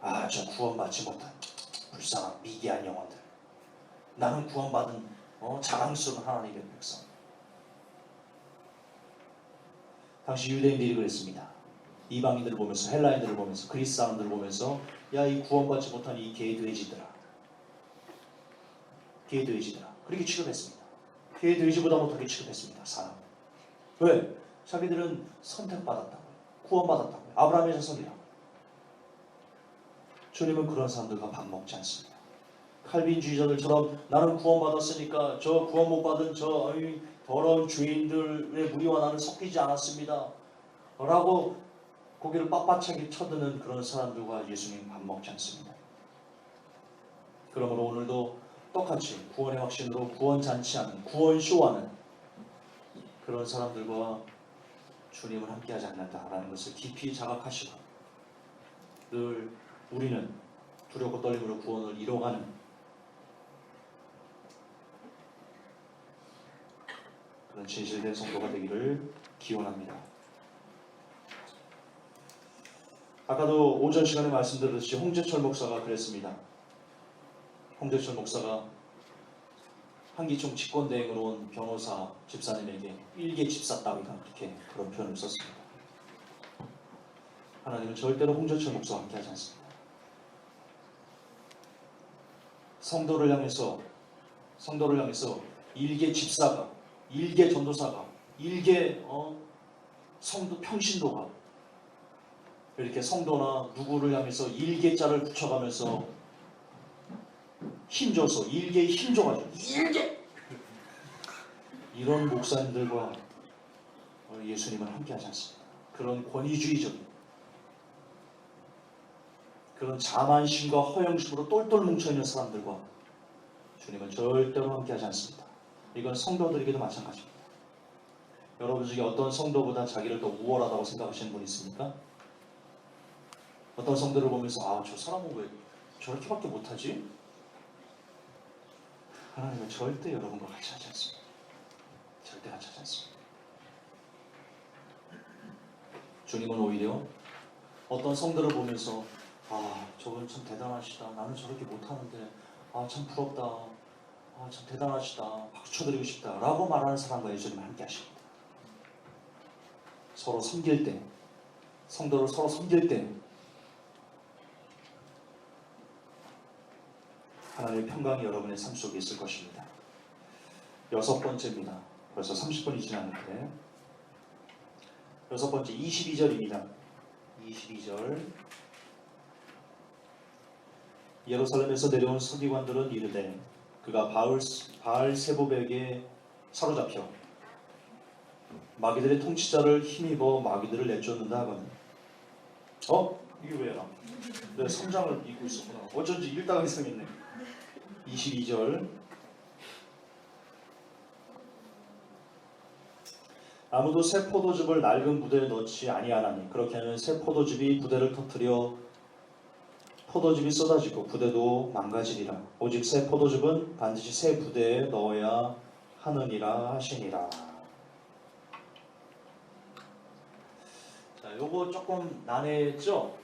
아, 저 구원받지 못한 불쌍한 미개한 영혼들. 나는 구원받은 자랑스러운 하나님의 백성. 당시 유대인들이 그랬습니다. 이방인들을 보면서, 헬라인들을 보면서, 그리스 사람들을 보면서 야, 이 구원받지 못한 이 개돼지들아, 개돼지들아, 그렇게 취급했습니다. 개돼지보다 못하게 취급했습니다. 사람. 왜? 자기들은 선택받았다고요. 구원받았다고요. 아브라함의 자손이라고. 주님은 그런 사람들과 밥 먹지 않습니다. 칼빈주의자들처럼 나는 구원받았으니까 저 구원 못 받은 저 더러운 죄인들의 무리와 나는 섞이지 않았습니다. 라고 고개를 빳빳하게 쳐드는 그런 사람들과 예수님 밥 먹지 않습니다. 그러므로 오늘도 똑같이 구원의 확신으로 구원잔치하는, 구원쇼하는 그런 사람들과 주님을 함께하지 않는다라는 것을 깊이 자각하시고 늘 우리는 두렵고 떨림으로 구원을 이뤄가는 그런 진실된 성도가 되기를 기원합니다. 아까도 오전 시간에 말씀드렸듯이 홍재철 목사가 그랬습니다. 홍재철 목사가 한기총 집권대행으로 온 변호사 집사님에게 일개 집사 따위가 그렇게 그런 표현을 썼습니다. 하나님은 절대로 홍재철 목사와 함께하지 않습니다. 성도를 향해서 일개 집사가, 일개 전도사가, 일개 성도 평신도가 이렇게 성도나 누구를 향해서 일개자를 붙여가면서 힘줘서 일개에 힘줘가지고 일개 이런 목사님들과 예수님은 함께하지 않습니다. 그런 권위주의적인 그런 자만심과 허영심으로 똘똘 뭉쳐있는 사람들과 주님은 절대로 함께하지 않습니다. 이건 성도들에게도 마찬가지입니다. 여러분 중에 어떤 성도보다 자기를 더 우월하다고 생각하시는 분 있습니까? 어떤 성도를 보면서 아, 저 사람은 왜 저렇게밖에 못하지? 하나님은 절대 여러분과 같이 하지 않습니다. 절대 같이 하지 않습니다. 주님은 오히려 어떤 성들을 보면서 저분 참 대단하시다. 나는 저렇게 못하는데 참 부럽다. 참 대단하시다. 박수 쳐드리고 싶다. 라고 말하는 사람과 예수님은 함께 하십니다. 서로 섬길 때, 성도를 서로 섬길 때 하나님의 평강이 여러분의 삶 속에 있을 것입니다. 여섯 번째입니다. 벌써 30분이 지났는데 여섯 번째 22절입니다. 22절 예루살렘에서 내려온 서기관들은 이르되 그가 바알세봅에게 사로잡혀 마귀들의 통치자를 힘입어 마귀들을 내쫓는다 하거든. 이게 왜야? 내 성장을 입고 있었구나. 어쩐지 읽다가 이상했네. 22절 아무도 새 포도즙을 낡은 부대에 넣지 아니하나니 그렇게 하면 새 포도즙이 부대를 터뜨려 포도즙이 쏟아지고 부대도 망가지리라. 오직 새 포도즙은 반드시 새 부대에 넣어야 하느니라 하시니라. 자, 요거 조금 난해했죠?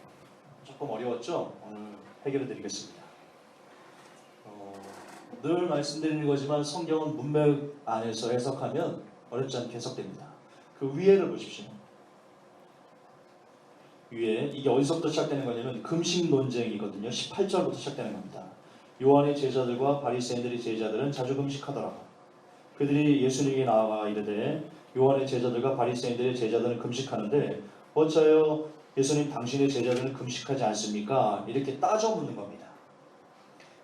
조금 어려웠죠? 오늘 해결해 드리겠습니다. 늘 말씀드리는 거지만 성경은 문맥 안에서 해석하면 어렵지 않게 해석됩니다. 그 위에를 보십시오. 위에 이게 어디서부터 시작되는 거냐면 금식 논쟁이거든요. 18절부터 시작되는 겁니다. 요한의 제자들과 바리새인들의 제자들은 자주 금식하더라. 그들이 예수님에게 나아가 이르되 요한의 제자들과 바리새인들의 제자들은 금식하는데 어찌하여 예수님 당신의 제자들은 금식하지 않습니까? 이렇게 따져 묻는 겁니다.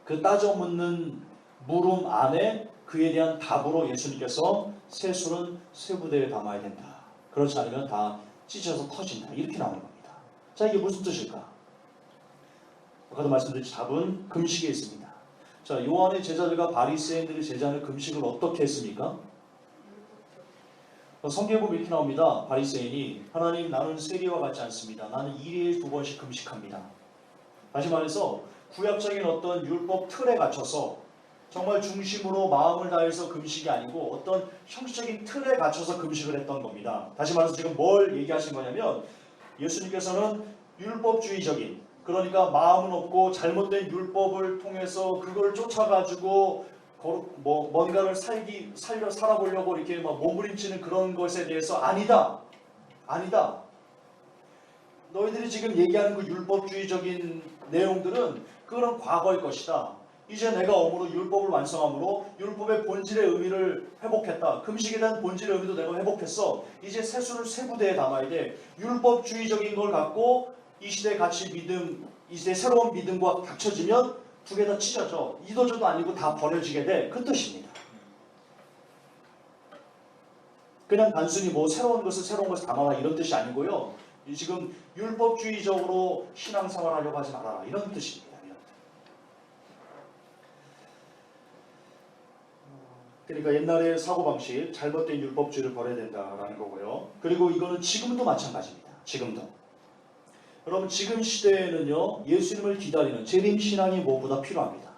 그 따져 묻는 물음 안에 그에 대한 답으로 예수님께서 새 술은 새 부대에 담아야 된다. 그렇지 않으면 다 찢어서 터진다. 이렇게 나오는 겁니다. 자, 이게 무슨 뜻일까? 아까도 말씀드렸듯이 답은 금식에 있습니다. 자, 요한의 제자들과 바리새인들의 제자는 금식을 어떻게 했습니까? 성경에 보면 이렇게 나옵니다. 바리새인이 하나님 나는 세리와 같지 않습니다. 나는 1일에 2번씩 금식합니다. 다시 말해서 구약적인 어떤 율법 틀에 갇혀서 정말 중심으로 마음을 다해서 금식이 아니고 어떤 형식적인 틀에 갇혀서 금식을 했던 겁니다. 다시 말해서 지금 뭘 얘기하신 거냐면 예수님께서는 율법주의적인, 그러니까 마음은 없고 잘못된 율법을 통해서 그걸 쫓아가지고 뭔가를 살아보려고 이렇게 막 몸부림치는 그런 것에 대해서 아니다. 너희들이 지금 얘기하는 그 율법주의적인 내용들은 그런 과거의 것이다. 이제 내가 엄으로 율법을 완성함으로 율법의 본질의 의미를 회복했다. 금식에 대한 본질의 의미도 내가 회복했어. 이제 새 술을 새 부대에 담아야 돼. 율법주의적인 걸 갖고 이 시대의 가치 믿음, 이 시대의 새로운 믿음과 닥쳐지면 두 개 다 찢어져. 이도저도 아니고 다 버려지게 돼. 그 뜻입니다. 그냥 단순히 새로운 것을 담아라 이런 뜻이 아니고요. 지금 율법주의적으로 신앙생활하려고 하지 말아라 이런 뜻입니다. 그러니까 옛날의 사고방식, 잘못된 율법주의를 버려야 된다라는 거고요. 그리고 이거는 지금도 마찬가지입니다. 지금도. 여러분 지금 시대에는요. 예수님을 기다리는 재림신앙이 무엇보다 필요합니다.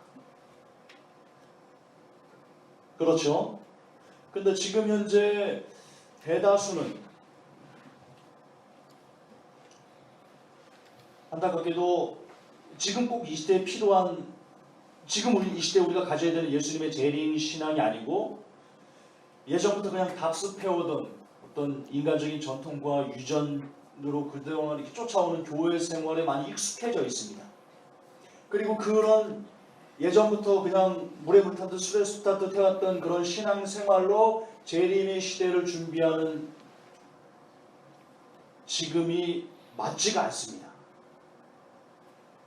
그렇죠? 근데 지금 현재 대다수는 안타깝게도 지금 꼭 이 시대에 필요한 지금 이 시대에 우리가 가져야 되는 예수님의 재림 신앙이 아니고 예전부터 그냥 답습해오던 어떤 인간적인 전통과 유전으로 그동안 이렇게 쫓아오는 교회 생활에 많이 익숙해져 있습니다. 그리고 그런 예전부터 그냥 물에 물 타듯 술에 술 타듯 해왔던 그런 신앙 생활로 재림의 시대를 준비하는 지금이 맞지가 않습니다.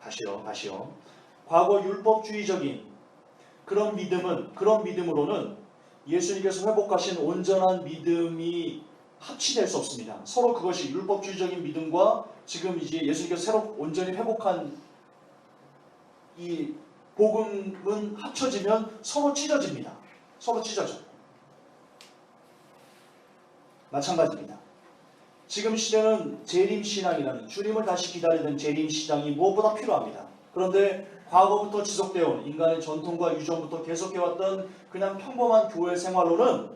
다시요. 과거 율법주의적인 그런 믿음으로는 예수님께서 회복하신 온전한 믿음이 합치될 수 없습니다. 서로 그것이 율법주의적인 믿음과 지금 이제 예수님께서 새로 온전히 회복한 이 복음은 합쳐지면 서로 찢어집니다. 서로 찢어져. 마찬가지입니다. 지금 시대는 재림신앙이라는 주님을 다시 기다리는 재림신앙이 무엇보다 필요합니다. 그런데 과거부터 지속되어 온 인간의 전통과 유전부터 계속해왔던 그냥 평범한 교회 생활로는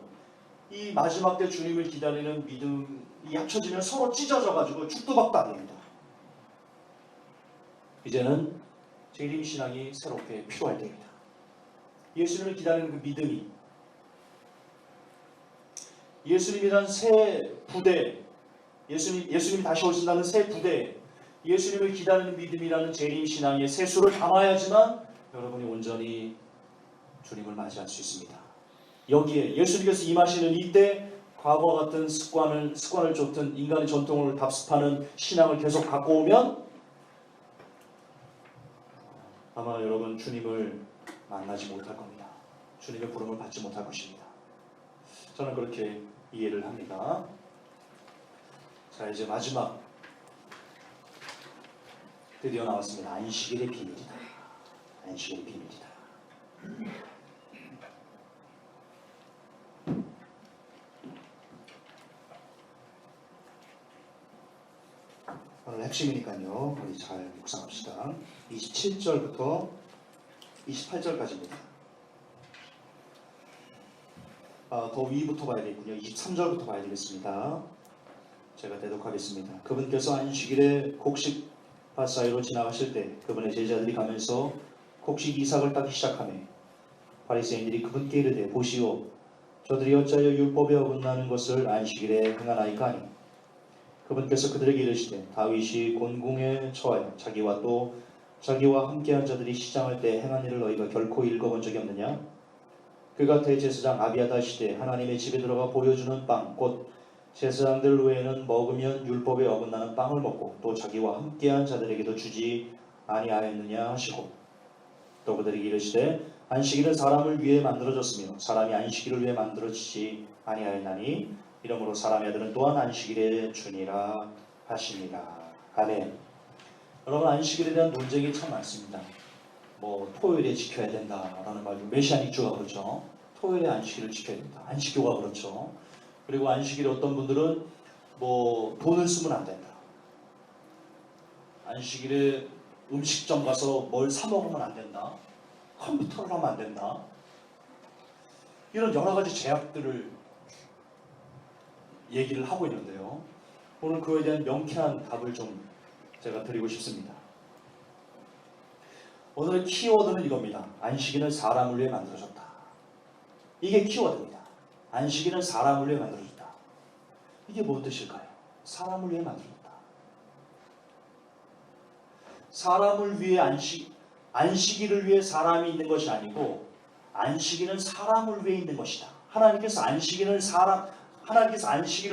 이 마지막 때 주님을 기다리는 믿음이 합쳐지면 서로 찢어져가지고 죽도 박도 안 됩니다. 이제는 재림신앙이 새롭게 필요할 때입니다. 예수님을 기다리는 그 믿음이, 예수님이란 새 부대, 예수님이 다시 오신다는 새 부대, 예수님을 기다리는 믿음이라는 재림신앙의 새 수를 담아야지만 여러분이 온전히 주님을 맞이할 수 있습니다. 여기에 예수님께서 임하시는 이때 과거 같은 습관을 쫓던 인간의 전통을 답습하는 신앙을 계속 갖고 오면 아마 여러분 주님을 만나지 못할 겁니다. 주님의 부름을 받지 못할 것입니다. 저는 그렇게 이해를 합니다. 자, 이제 마지막 드디어 나왔습니다. 안식일의 비밀이다. 안식일의 비밀이다. 오늘 핵심이니까요. 우리 잘 묵상합시다. 27절부터 28절까지입니다. 더 위부터 봐야 되겠군요. 23절부터 봐야 되겠습니다. 제가 대독하겠습니다. 그분께서 안식일에 곡식 밭 사이로 지나가실 때 그분의 제자들이 가면서 곡식 이삭을 따기 시작하며 바리새인들이 그분께 이르되 보시오 저들이 어찌하여 율법에 어긋나는 것을 안식일에 행하나이까 하니 그분께서 그들에게 이르시되 다윗이 곤궁에 처하여 자기와 함께한 자들이 시장할 때 행한 일을 너희가 결코 읽어본 적이 없느냐? 그가 대제사장 아비아다 시대 하나님의 집에 들어가 보여주는 빵 곧 제사장들 외에는 먹으면 율법에 어긋나는 빵을 먹고 또 자기와 함께한 자들에게도 주지 아니하였느냐 하시고 또 그들에게 이르시되 안식일은 사람을 위해 만들어졌으며 사람이 안식일을 위해 만들어지지 아니하였나니 이러므로 사람의 아들은 또한 안식일에 주니라 하시니라. 아멘. 여러분 안식일에 대한 논쟁이 참 많습니다. 토요일에 지켜야 된다라는 말도 메시아닉주가 그렇죠. 토요일에 안식일을 지켜야 된다. 안식교가 그렇죠. 그리고 안식일에 어떤 분들은 돈을 쓰면 안 된다. 안식일에 음식점 가서 뭘 사 먹으면 안 된다. 컴퓨터를 하면 안 된다. 이런 여러 가지 제약들을 얘기를 하고 있는데요. 오늘 그에 대한 명쾌한 답을 좀 제가 드리고 싶습니다. 오늘의 키워드는 이겁니다. 안식일은 사람을 위해 만들어졌다. 이게 키워드입니다. 안식일은 사람을 위해 만들어졌다. 이게 무슨 뜻일까요? 사람을 위해 만들어졌다. 사람을 위해 안식일을 위해 사람이 있는 것이 아니고 안식일은 사람을 위해 있는 것이다. 하나님께서 안식일을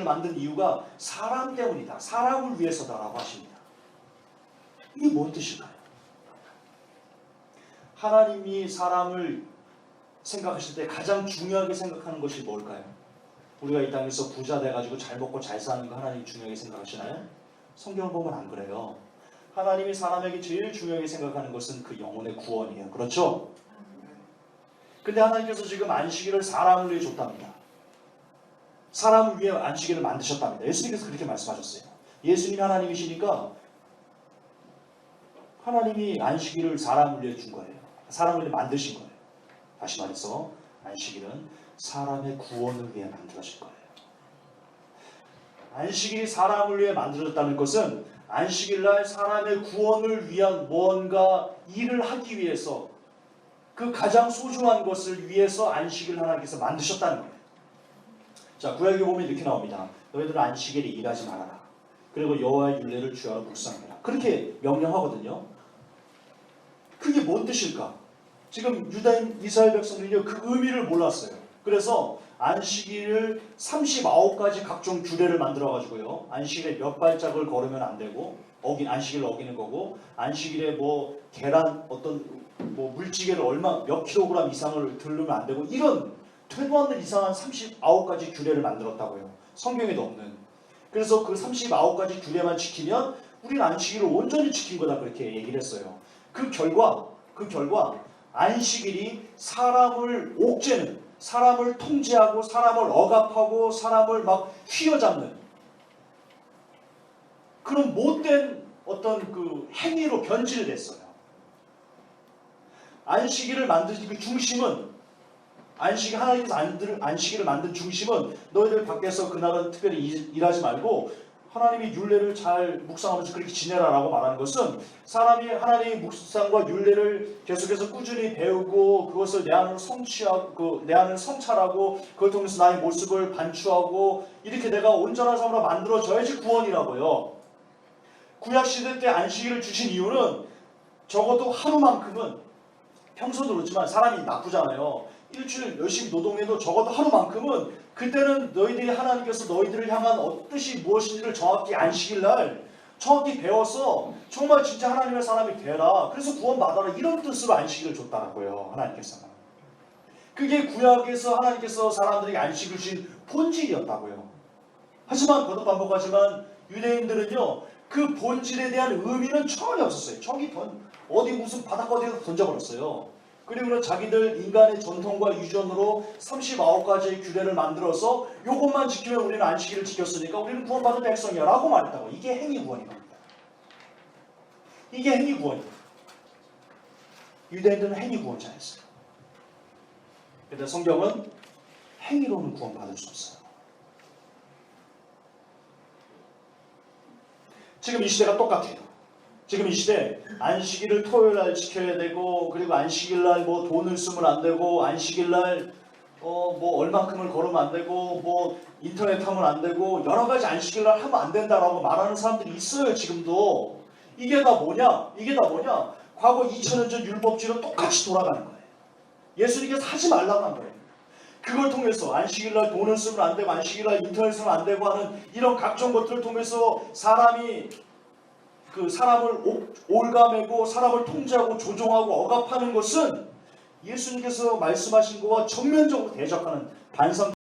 만든 이유가 사람 때문이다. 사람을 위해서다라고 하십니다. 이게 무슨 뜻일까요? 하나님이 사람을 생각하실 때 가장 중요하게 생각하는 것이 뭘까요? 우리가 이 땅에서 부자 돼가지고 잘 먹고 잘 사는 거 하나님이 중요하게 생각하시나요? 성경을 보면 안 그래요. 하나님이 사람에게 제일 중요하게 생각하는 것은 그 영혼의 구원이에요. 그렇죠? 근데 하나님께서 지금 안식일을 사람을 위해 줬답니다. 사람을 위해 안식일을 만드셨답니다. 예수님께서 그렇게 말씀하셨어요. 예수님이 하나님이시니까 하나님이 안식일을 사람을 위해 준 거예요. 사람을 위해 만드신 거예요. 다시 말해서 안식일은 사람의 구원을 위해 만들어진 거예요. 안식일이 사람을 위해 만들어졌다는 것은 안식일날 사람의 구원을 위한 무언가 일을 하기 위해서 그 가장 소중한 것을 위해서 안식일을 하나님께서 만드셨다는 거예요. 자, 구약에 보면 이렇게 나옵니다. 너희들은 안식일에 일하지 말아라. 그리고 여호와의 율례를 주야로 묵상해라. 그렇게 명령하거든요. 그게 뭔 뜻일까? 지금 유다인 이스라엘 백성들이 그 의미를 몰랐어요. 그래서 안식일을 39가지 각종 규례를 만들어가지고요. 안식일에 몇 발짝을 걸으면 안 되고, 안식일을 어기는 거고, 안식일에 계란 물찌개를 몇 킬로그램 이상을 들르면 안 되고, 이런 되도 않는 이상한 39가지 규례를 만들었다고요. 성경에도 없는. 그래서 그 39가지 규례만 지키면 우리는 안식일을 온전히 지킨 거다 그렇게 얘기를 했어요. 그 결과 안식일이 사람을 옥죄는, 사람을 통제하고 사람을 억압하고 사람을 막 휘어잡는 그런 못된 어떤 그 행위로 변질됐어요. 안식일을 만드신 그 중심은 하나님께서 안식일을 만든 중심은 너희들 밖에서 그날은 특별히 일하지 말고 하나님이 율례를 잘 묵상하면서 그렇게 지내라라고 말하는 것은 사람이 하나님의 묵상과 율례를 계속해서 꾸준히 배우고 그것을 내 안으로 성취하고 내 안을 성찰하고 그걸 통해서 나의 모습을 반추하고 이렇게 내가 온전한 삶으로 만들어져야지 구원이라고요. 구약 시대 때 안식일을 주신 이유는 적어도 하루만큼은 평소도 그렇지만 사람이 나쁘잖아요. 일주일 열심히 노동해도 적어도 하루만큼은 그때는 너희들이 하나님께서 너희들을 향한 뜻이 무엇인지를 정확히 안식일 날 정확히 배워서 정말 진짜 하나님의 사람이 되라. 그래서 구원받아라. 이런 뜻으로 안식일을 줬다고요. 하나님께서는. 그게 구약에서 하나님께서 사람들에게 안식을 주신 본질이었다고요. 하지만 거듭 반복하지만 유대인들은요. 그 본질에 대한 의미는 전혀 없었어요. 저기 어디 무슨 바닷가 어디에 던져버렸어요. 그리고는 자기들 인간의 전통과 유전으로 39가지의 규례를 만들어서 이것만 지키면 우리는 안식일을 지켰으니까 우리는 구원받은 백성이야 라고 말했다고. 이게 행위 구원인 겁니다. 이게 행위 구원이에요. 유대인들은 행위 구원자였어요. 그런데 성경은 행위로는 구원받을 수 없어요. 지금 이 시대가 똑같아요. 지금 이 시대 안식일을 토요일날 지켜야 되고 그리고 안식일날 뭐 돈을 쓰면 안 되고 안식일날 뭐 얼만큼을 걸으면 안 되고 뭐 인터넷 하면 안 되고 여러 가지 안식일날 하면 안 된다라고 말하는 사람들이 있어요. 지금도. 이게 다 뭐냐? 과거 2000년 전 율법주의로 똑같이 돌아가는 거예요. 예수님께서 하지 말라고 한 거예요. 그걸 통해서 안식일날 돈을 쓰면 안 되고 안식일날 인터넷 쓰면 안 되고 하는 이런 각종 것들을 통해서 사람을 올가매고 사람을 통제하고 조종하고 억압하는 것은 예수님께서 말씀하신 것과 정면적으로 대적하는 반상